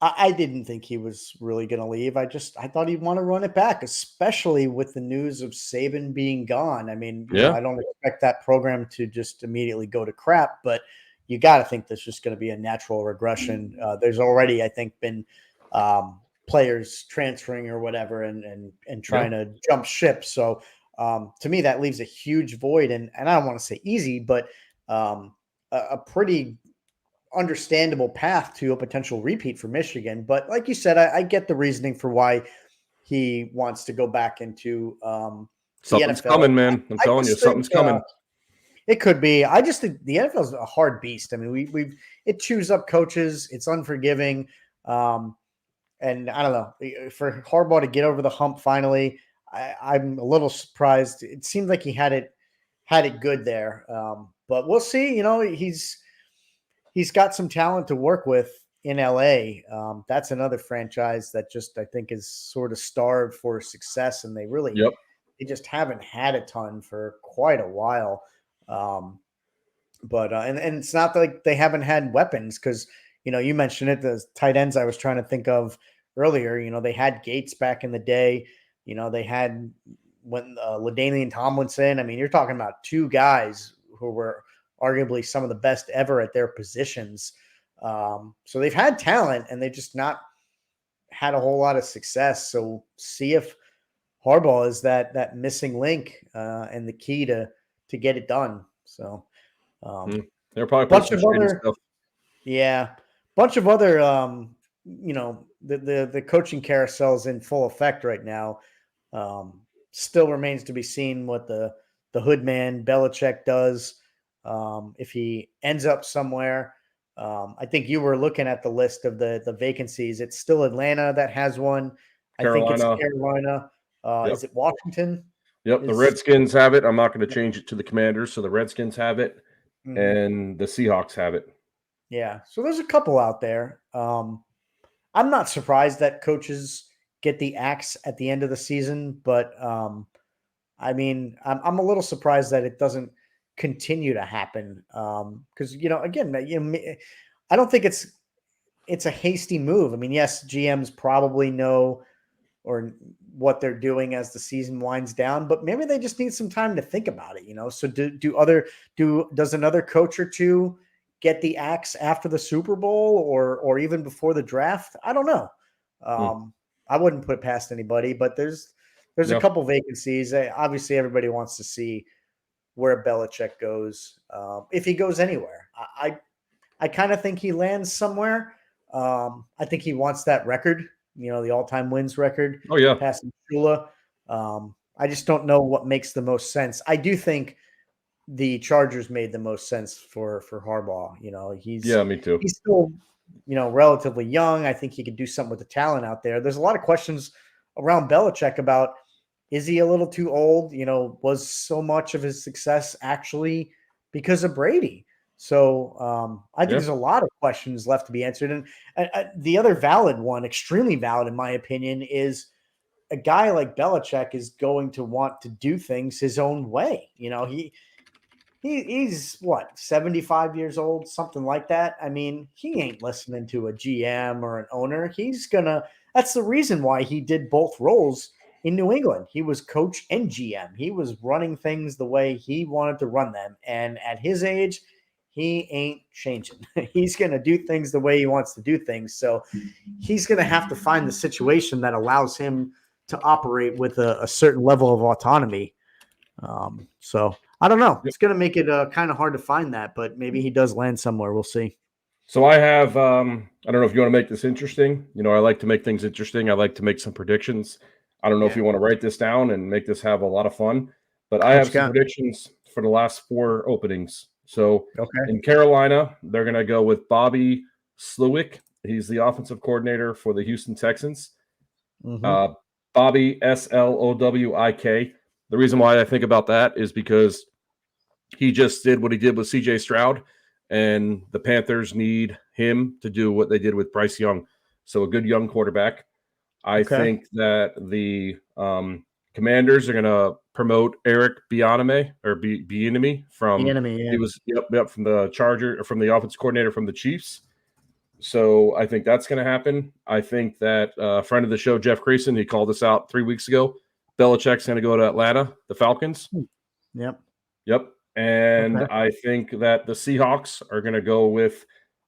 I didn't think he was really going to leave. I thought he'd want to run it back, especially with the news of Saban being gone. I mean, I don't expect that program to just immediately go to crap, but you got to think there's just going to be a natural regression. There's already, I think, been players transferring or whatever and trying to jump ship. So to me, that leaves a huge void. And I don't want to say easy, but a pretty understandable path to a potential repeat for Michigan. But like you said, I get the reasoning for why he wants to go back into the Something's NFL. coming, man. I'm telling you, just think, something's coming. It could be. I just think the NFL is a hard beast. I mean, it chews up coaches. It's unforgiving. And I don't know, for Harbaugh to get over the hump finally, I'm a little surprised. It seemed like he had it good there. But we'll see. You know, he's got some talent to work with in LA. That's another franchise that just, I think, is sort of starved for success, and they just haven't had a ton for quite a while. But and it's not like they haven't had weapons, because, you know, you mentioned it, the tight ends I was trying to think of earlier. You know, they had Gates back in the day. You know, they had when LaDainian Tomlinson. I mean, you're talking about two guys who were arguably some of the best ever at their positions. So they've had talent, and they've just not had a whole lot of success. So see if Harbaugh is that missing link and the key to get it done. So they're probably bunch of other stuff. Bunch of other you know, the coaching carousel is in full effect right now. Still remains to be seen what the hood man Belichick does. If he ends up somewhere. I think you were looking at the list of the vacancies. It's still Atlanta that has one. Carolina. I think it's Carolina. Yep. Is it Washington? Yep, the Redskins have it. I'm not going to change it to the Commanders, so the Redskins have it, and the Seahawks have it. Yeah, so there's a couple out there. I'm not surprised that coaches get the axe at the end of the season, but I mean, I'm a little surprised that it doesn't continue to happen. Because, you know, again, I don't think it's a hasty move. I mean, yes, GMs probably know or what they're doing as the season winds down, but maybe they just need some time to think about it, you know? So does another coach or two get the axe after the Super Bowl or even before the draft? I don't know. I wouldn't put it past anybody, but there's a couple vacancies. Obviously everybody wants to see where Belichick goes. If he goes anywhere, I kind of think he lands somewhere. I think he wants that record, you know, the all-time wins record. Oh yeah, passing Shula. I just don't know what makes the most sense. I do think the Chargers made the most sense for Harbaugh. You know, me too. He's still, you know, relatively young. I think he could do something with the talent out there. There's a lot of questions around Belichick about, is he a little too old? You know, was so much of his success actually because of Brady? So I think there's a lot of questions left to be answered. And the other valid one, extremely valid in my opinion, is a guy like Belichick is going to want to do things his own way. You know, he's what, 75 years old, something like that. I mean, he ain't listening to a GM or an owner. That's the reason why he did both roles in New England. He was coach and GM. He was running things the way he wanted to run them. And at his age, he ain't changing. He's going to do things the way he wants to do things. So he's going to have to find the situation that allows him to operate with a certain level of autonomy. So I don't know. It's going to make it kind of hard to find that, but maybe he does land somewhere. We'll see. So I have, I don't know if you want to make this interesting. You know, I like to make things interesting. I like to make some predictions. I don't know if you want to write this down and make this have a lot of fun, but I have some predictions for the last 4 openings. So in Carolina, they're going to go with Bobby Slowick. He's the offensive coordinator for the Houston Texans. Bobby Slowick. The reason why I think about that is because he just did what he did with CJ Stroud, and the Panthers need him to do what they did with Bryce Young. So a good young quarterback. I think that the Commanders are going to promote Eric Bieniemy from he was from the Charger or from the offensive coordinator from the Chiefs. So I think that's going to happen. I think that friend of the show, Jeff Creason, he called us out 3 weeks ago. Belichick's going to go to Atlanta, the Falcons. Yep. And I think that the Seahawks are going to go with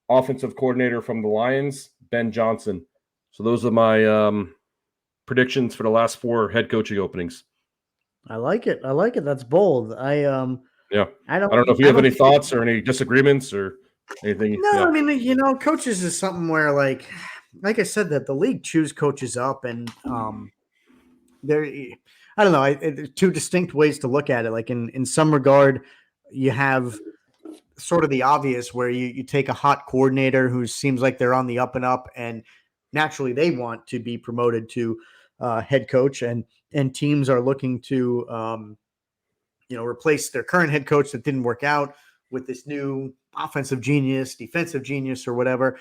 offensive coordinator from the Lions, Ben Johnson. So those are my predictions for the last 4 head coaching openings. I like it. That's bold. I don't know if you have any thoughts or any disagreements or Anything? No, Yeah. I mean, coaches is something where, like I said, that the league chews coaches up, and there, I don't know. There's two distinct ways to look at it. Like in some regard, you have sort of the obvious where you take a hot coordinator who seems like they're on the up and up, and naturally they want to be promoted to head coach, and teams are looking to replace their current head coach that didn't work out with this new offensive genius, defensive genius, or whatever.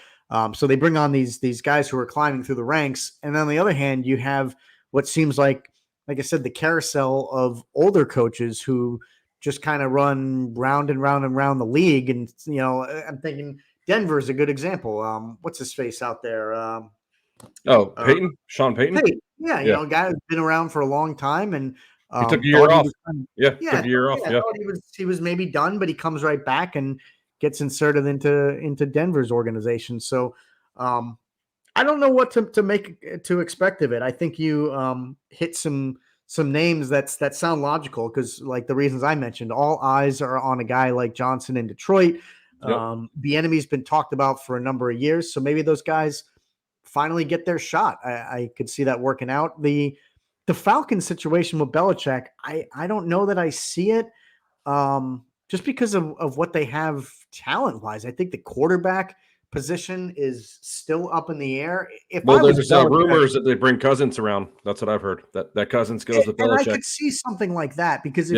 So they bring on these guys who are climbing through the ranks, and then on the other hand, you have what seems like I said, the carousel of older coaches who just kind of run round and round and round the league. And I'm thinking Denver is a good example. What's his face out there? Peyton, Sean Payton. Yeah, a guy who's been around for a long time, and he took a year off. Took a year off. Yeah, he was maybe done, but he comes right back and gets inserted into Denver's organization. So I don't know what to expect of it. I think you hit some names that sound logical, because like the reasons I mentioned, all eyes are on a guy like Johnson in Detroit. The enemy's been talked about for a number of years, so maybe those guys finally get their shot. I could see that working out. The Falcons situation with Belichick, I don't know that I see it, just because of what they have talent wise. I think the quarterback position is still up in the air. There's rumors that they bring Cousins around. That's what I've heard. That Cousins goes with Belichick. And I could see something like that, because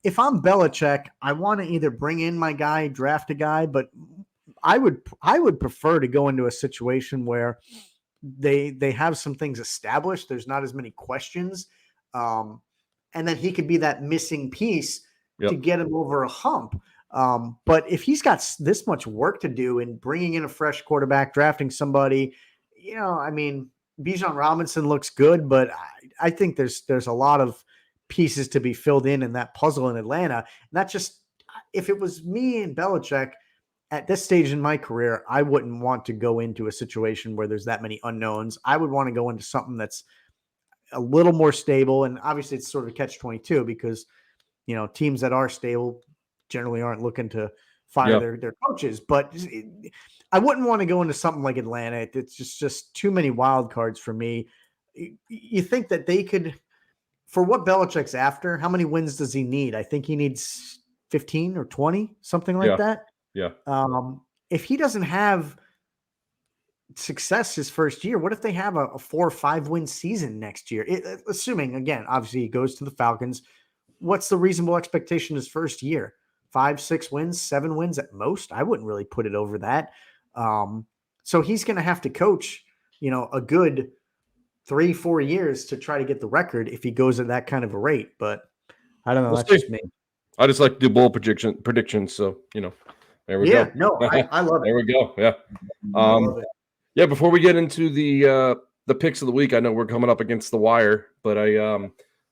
if I'm Belichick, I want to either bring in my guy, draft a guy, but I would prefer to go into a situation where they have some things established. There's not as many questions, and then he could be that missing piece to get him over a hump. But if he's got this much work to do in bringing in a fresh quarterback, drafting somebody, I mean, Bijan Robinson looks good, but I think there's a lot of pieces to be filled in that puzzle in Atlanta. And that just, if it was me and Belichick at this stage in my career, I wouldn't want to go into a situation where there's that many unknowns. I would want to go into something that's a little more stable. And obviously it's sort of catch-22, because, teams that are stable generally aren't looking to fire their coaches. But I wouldn't want to go into something like Atlanta. It's just too many wild cards for me. You think that they could, for what Belichick's after, how many wins does he need? I think he needs 15 or 20, something like that. Yeah. If he doesn't have success his first year, what if they have a 4 or 5 win season next year? Assuming, again, obviously he goes to the Falcons. What's the reasonable expectation his first year? 5, 6 wins, 7 wins at most. I wouldn't really put it over that. So he's going to have to coach, a good 3, 4 years to try to get the record if he goes at that kind of a rate. But I don't know. That's just me. I just like to do bold predictions. So, there we go. No, I love it. There we go. Yeah. I love it. Yeah. Before we get into the picks of the week, I know we're coming up against the wire, but I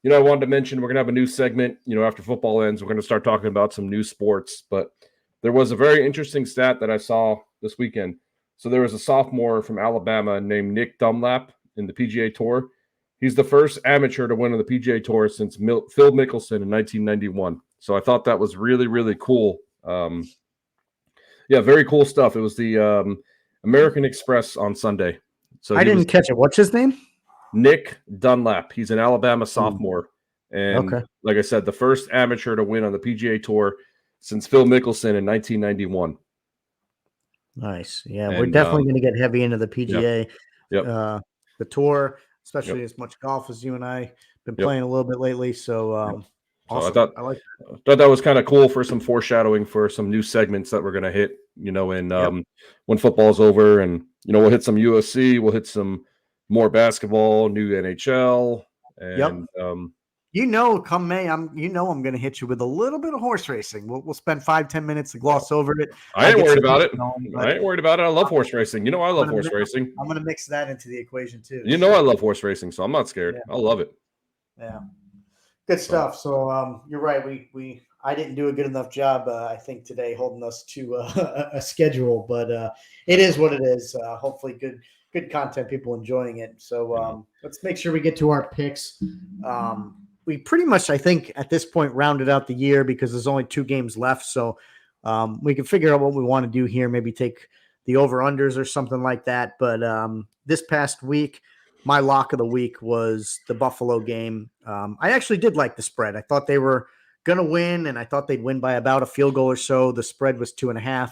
wanted to mention we're going to have a new segment, after football ends. We're going to start talking about some new sports, but there was a very interesting stat that I saw this weekend. So there was a sophomore from Alabama named Nick Dunlap in the PGA Tour. He's the first amateur to win on the PGA Tour since Phil Mickelson in 1991. So I thought that was really, really cool. Very cool stuff. It was the American Express on Sunday. So I didn't catch it. What's his name? Nick Dunlap. He's an Alabama sophomore. And like I said, the first amateur to win on the PGA Tour since Phil Mickelson in 1991. Nice. Yeah, we're definitely going to get heavy into the PGA. The tour, especially as much golf as you and I been playing a little bit lately. So, awesome. So I thought that was kind of cool for some foreshadowing for some new segments that we're going to hit, when football's over, and, we'll hit some UFC, we'll hit some more basketball, new NHL. And, come May, I'm going to hit you with a little bit of horse racing. We'll spend 5-10 minutes to gloss over it. I ain't worried about it. I ain't worried about it. I love horse racing. I love horse racing. I'm going to mix that into the equation too. I love horse racing, so I'm not scared. I love it. Yeah. Good stuff. So you're right. I didn't do a good enough job, I think, today holding us to a schedule, but it is what it is. Hopefully good content, people enjoying it. So let's make sure we get to our picks. We pretty much, I think, at this point rounded out the year because there's only 2 games left. So We can figure out what we want to do here. Maybe take the over-unders or something like that. But this past week, my lock of the week was the Buffalo game. I actually did like the spread. I thought they were going to win, and I thought they'd win by about a field goal or so. The spread was 2.5.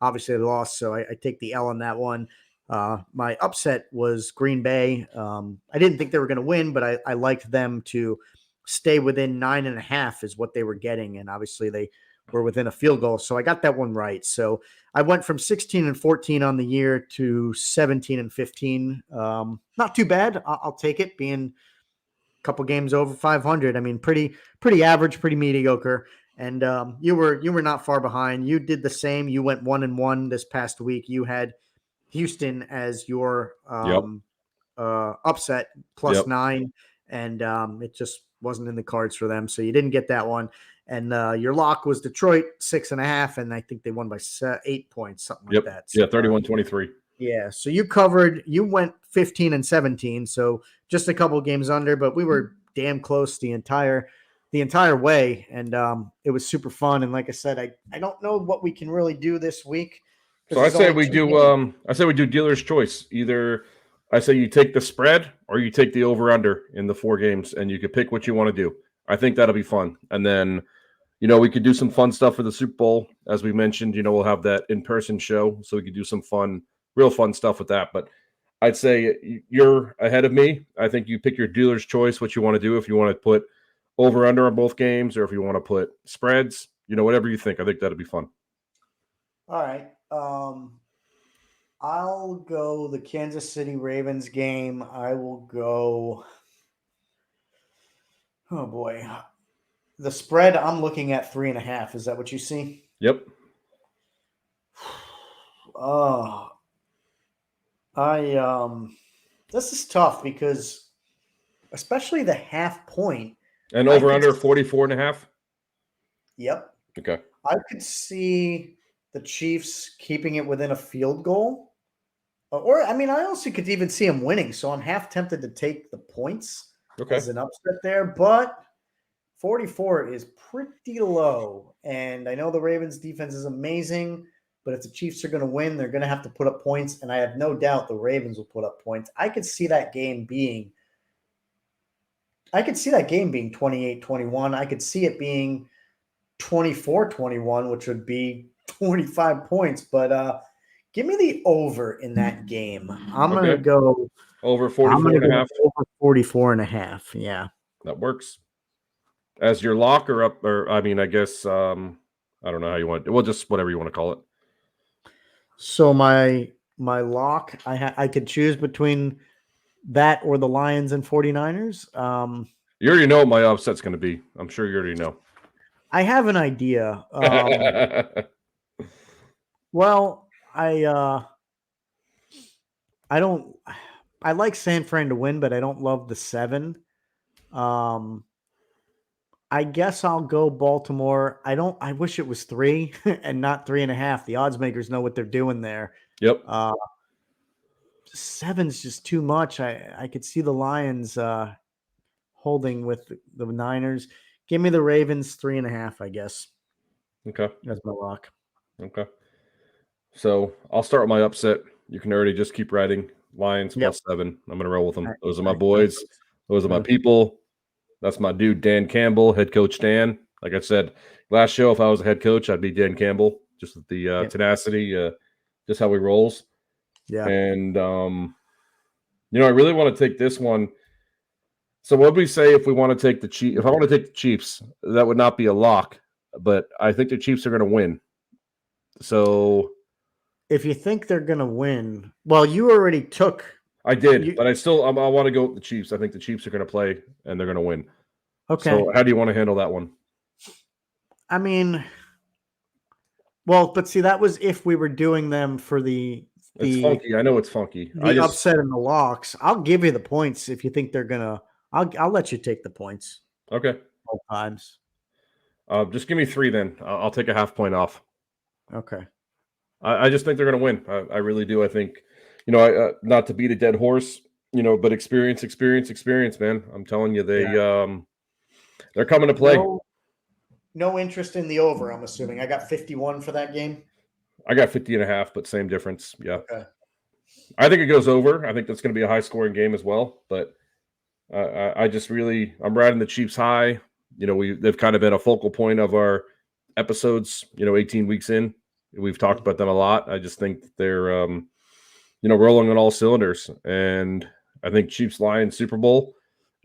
Obviously, they lost, so I take the L on that one. My upset was Green Bay. I didn't think they were going to win, but I liked them to stay within 9.5 is what they were getting, and obviously they were within a field goal, so I got that one right. So I went from 16-14 on the year to 17-15. Not too bad. I'll take it, being a couple games over 500. I mean, pretty average, pretty mediocre. And you were not far behind. You did the same. You went 1-1 this past week. You had Houston as your upset plus 9, and it just wasn't in the cards for them. So you didn't get that one. And your lock was Detroit 6.5, and I think they won by 8 points, something like that. So, 31-23. Yeah. So you went 15-17. So just a couple games under, but we were damn close the entire way. And it was super fun. And like I said, I don't know what we can really do this week. So I say we do dealer's choice. Either I say you take the spread or you take the over under in the 4 games, and you can pick what you want to do. I think that'll be fun. And then, we could do some fun stuff for the Super Bowl. As we mentioned, we'll have that in-person show, so we could do some real fun stuff with that. But I'd say you're ahead of me. I think you pick your dealer's choice, what you want to do. If you want to put over under on both games, or if you want to put spreads, whatever you think. I think that'd be fun. All right. I'll go the Kansas City Ravens game. I will go. Oh boy. The spread I'm looking at 3.5. Is that what you see? Yep. This is tough because especially the half point. And over under 44.5? Yep. Okay. I could see the Chiefs keeping it within a field goal. Or, I also could even see them winning. So I'm half tempted to take the points as an upset there. But 44 is pretty low. And I know the Ravens defense is amazing. But if the Chiefs are going to win, they're going to have to put up points. And I have no doubt the Ravens will put up points. I could see that game being 28-21. I could see it being 24-21, which would be 25 points. But give me the over in that game. I'm going to go over 44.5. Over 44.5. Yeah. That works. As your lock or up, or I guess, I don't know how you want it. Well, just whatever you want to call it. So my lock, I could choose between that or the Lions and 49ers. You already know what my upset's going to be. I'm sure you already know. I have an idea. Well, I like San Fran to win, but I don't love the 7. I guess I'll go Baltimore. I wish it was 3 and not 3.5. The odds makers know what they're doing there. Yep. 7's just too much. I could see the Lions holding with the Niners. Give me the Ravens 3.5, I guess. Okay. That's my lock. Okay. So I'll start with my upset. You can already just keep writing. Lions plus 7. I'm going to roll with them. Those are my boys. Those are my people. That's my dude, Dan Campbell, head coach Dan. Like I said, last show, if I was a head coach, I'd be Dan Campbell, just with the tenacity, just how he rolls. Yeah. And, I really want to take this one. So what would we say if we want to take the Chiefs? If I want to take the Chiefs, that would not be a lock, but I think the Chiefs are going to win. So if you think they're going to win, well, you already took. I did, but I want to go with the Chiefs. I think the Chiefs are going to play and they're going to win. Okay. So how do you want to handle that one? But see, that was if we were doing them for the it's funky. I know it's funky. The upset and the locks. I'll give you the points if you think they're going to. I'll let you take the points. Okay. Both times. Just give me 3 then. I'll take a half point off. Okay. I just think they're going to win. I really do. I think, not to beat a dead horse, but experience, man. I'm telling you, they're coming to play. no interest in the over, I'm assuming. I got 51 for that game. I got 50.5, but same difference. Yeah. Okay. I think it goes over. I think that's going to be a high scoring game as well. But I just really, I'm riding the Chiefs high. They've kind of been a focal point of our episodes, 18 weeks in. We've talked about them a lot. I just think they're, rolling on all cylinders. And I think Chiefs Lions Super Bowl,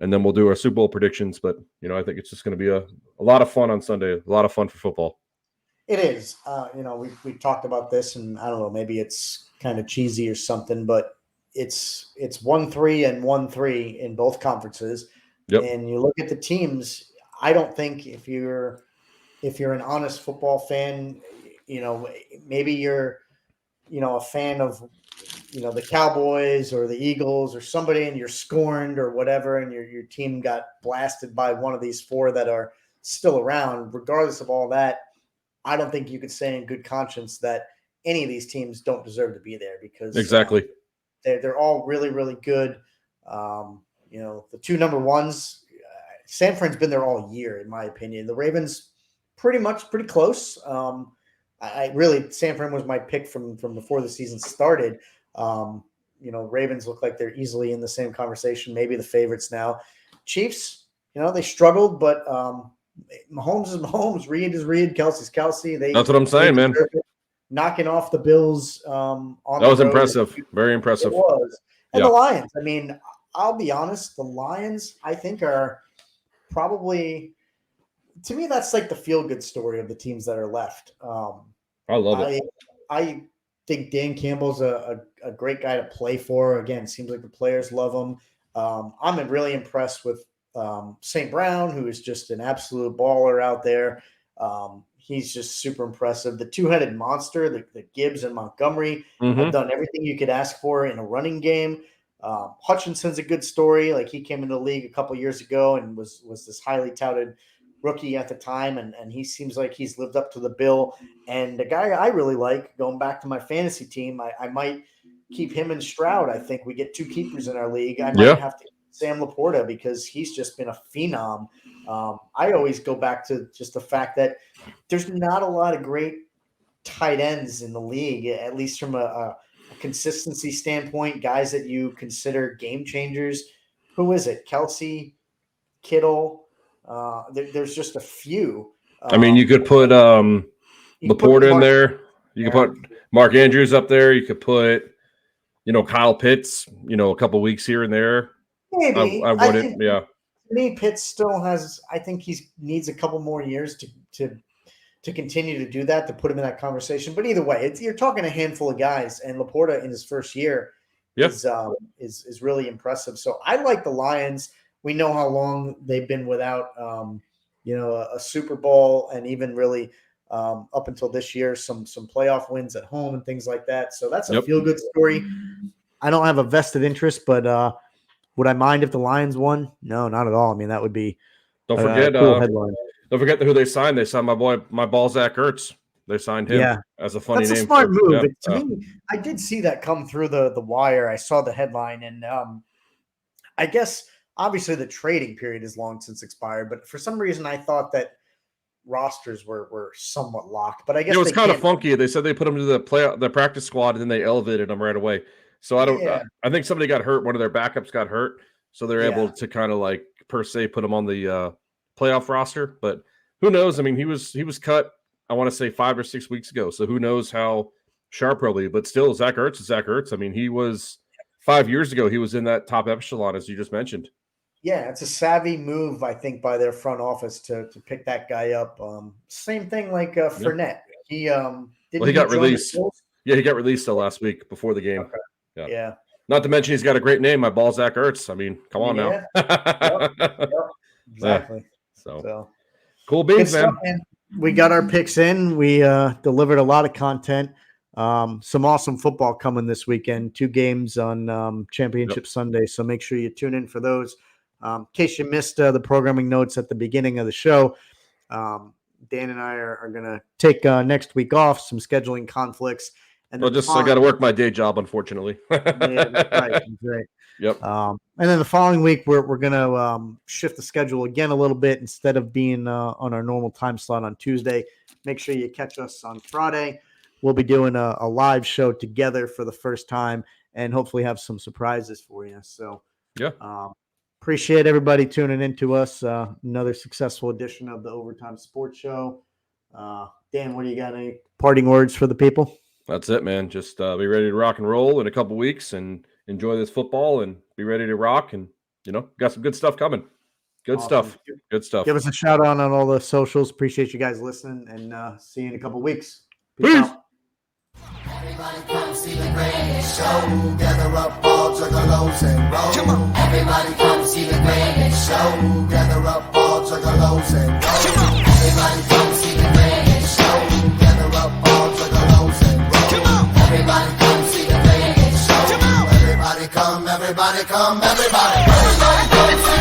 and then we'll do our Super Bowl predictions. But, I think it's just going to be a lot of fun on Sunday, a lot of fun for football. It is. We talked about this, and I don't know, maybe it's kind of cheesy or something, but it's 1-3 and 1-3 in both conferences. Yep. And you look at the teams. I don't think if you're an honest football fan, maybe you're, a fan of, the Cowboys or the Eagles or somebody, and you're scorned or whatever, and your team got blasted by one of these four that are still around. Regardless of all that, I don't think you could say in good conscience that any of these teams don't deserve to be there, because Exactly. They're all really, really good. The two number ones, San Fran's been there all year, in my opinion. The Ravens, pretty close. San Fran was my pick from before the season started. Ravens look like they're easily in the same conversation, maybe the favorites now. Chiefs, they struggled, but Mahomes is Mahomes, Reed is Reed, Kelsey's Kelsey. That's what I'm saying, man. Knocking off the Bills on that was impressive. Very impressive. It was. And the Lions, I mean, I'll be honest, the Lions, I think, are probably, to me, that's like the feel-good story of the teams that are left. I love it. I think Dan Campbell's a great guy to play for. Again, seems like the players love him. I'm really impressed with St. Brown, who is just an absolute baller out there. He's just super impressive. The two-headed monster, the Gibbs and Montgomery, have done everything you could ask for in a running game. Hutchinson's a good story. Like, he came into the league a couple years ago and was this highly touted rookie at the time, and he seems like he's lived up to the bill. And the guy I really like, going back to my fantasy team, I might keep him and Stroud. I think we get two keepers in our league. I might have to keep Sam Laporta, because he's just been a phenom. I always go back to just the fact that there's not a lot of great tight ends in the league, at least from a consistency standpoint, guys that you consider game changers. Who is it? Kelsey, Kittle. There's just a few. I mean, you could put Laporta in there. You could put Mark Andrews up there. You could put, Kyle Pitts, a couple weeks here and there. Maybe. I wouldn't. Yeah. To me, Pitts still has. I think he needs a couple more years to continue to do that, to put him in that conversation. But either way, you're talking a handful of guys, and Laporta in his first year is really impressive. So I like the Lions. We know how long they've been without a Super Bowl, and even really up until this year, some playoff wins at home and things like that. So that's a feel-good story. I don't have a vested interest, but would I mind if the Lions won? No, not at all. I mean, that would be don't forget cool headline. Don't forget who they signed. They signed my ball Zach Ertz. They signed him as a funny name. That's a smart move. To me, I did see that come through the wire. I saw the headline, and I guess obviously the trading period is long since expired, but for some reason I thought that rosters were somewhat locked. But I guess it was kind of funky. They said they put them to the practice squad, and then they elevated them right away. So I think somebody got hurt. One of their backups got hurt, so they're able to kind of like per se put him on the playoff roster. But who knows? I mean, he was cut, I want to say 5 or 6 weeks ago. So who knows how sharp probably. But still, Zach Ertz is Zach Ertz. I mean, he was 5 years ago. He was in that top echelon, as you just mentioned. Yeah, it's a savvy move, I think, by their front office to pick that guy up. Same thing like Fournette. He got released. Yeah, he got released last week before the game. Okay. Yeah. Not to mention he's got a great name. My ball Zach Ertz. I mean, come on now. Yep. Exactly. So cool beans, man. We got our picks in. We delivered a lot of content. Some awesome football coming this weekend. 2 games on Championship Sunday. So make sure you tune in for those. In case you missed the programming notes at the beginning of the show, Dan and I are going to take next week off, some scheduling conflicts. And Well, then I got to work my day job, unfortunately. yeah, that's right. That's right. Yep. And then the following week, we're gonna shift the schedule again a little bit. Instead of being on our normal time slot on Tuesday, make sure you catch us on Friday. We'll be doing a live show together for the first time, and hopefully have some surprises for you. So Yeah. Appreciate everybody tuning in to us. Another successful edition of the Overtime Sports Show. Dan, what do you got? Any parting words for the people? That's it, man. Just be ready to rock and roll in a couple weeks and enjoy this football and be ready to rock. And, got some good stuff coming. Good Awesome. stuff. Good stuff. Give us a shout out on all the socials. Appreciate you guys listening, and see you in a couple weeks. Peace Peace. out. Everybody come see the greatest show. Gather up all juggalos and roll. Come on. Everybody come see the greatest show. Gather up all juggalos and roll. Come on. Everybody come see the greatest show. Gather up all juggalos and roll. Come on. Everybody come see the greatest show. Come on. Everybody come, everybody come, everybody. Everybody come see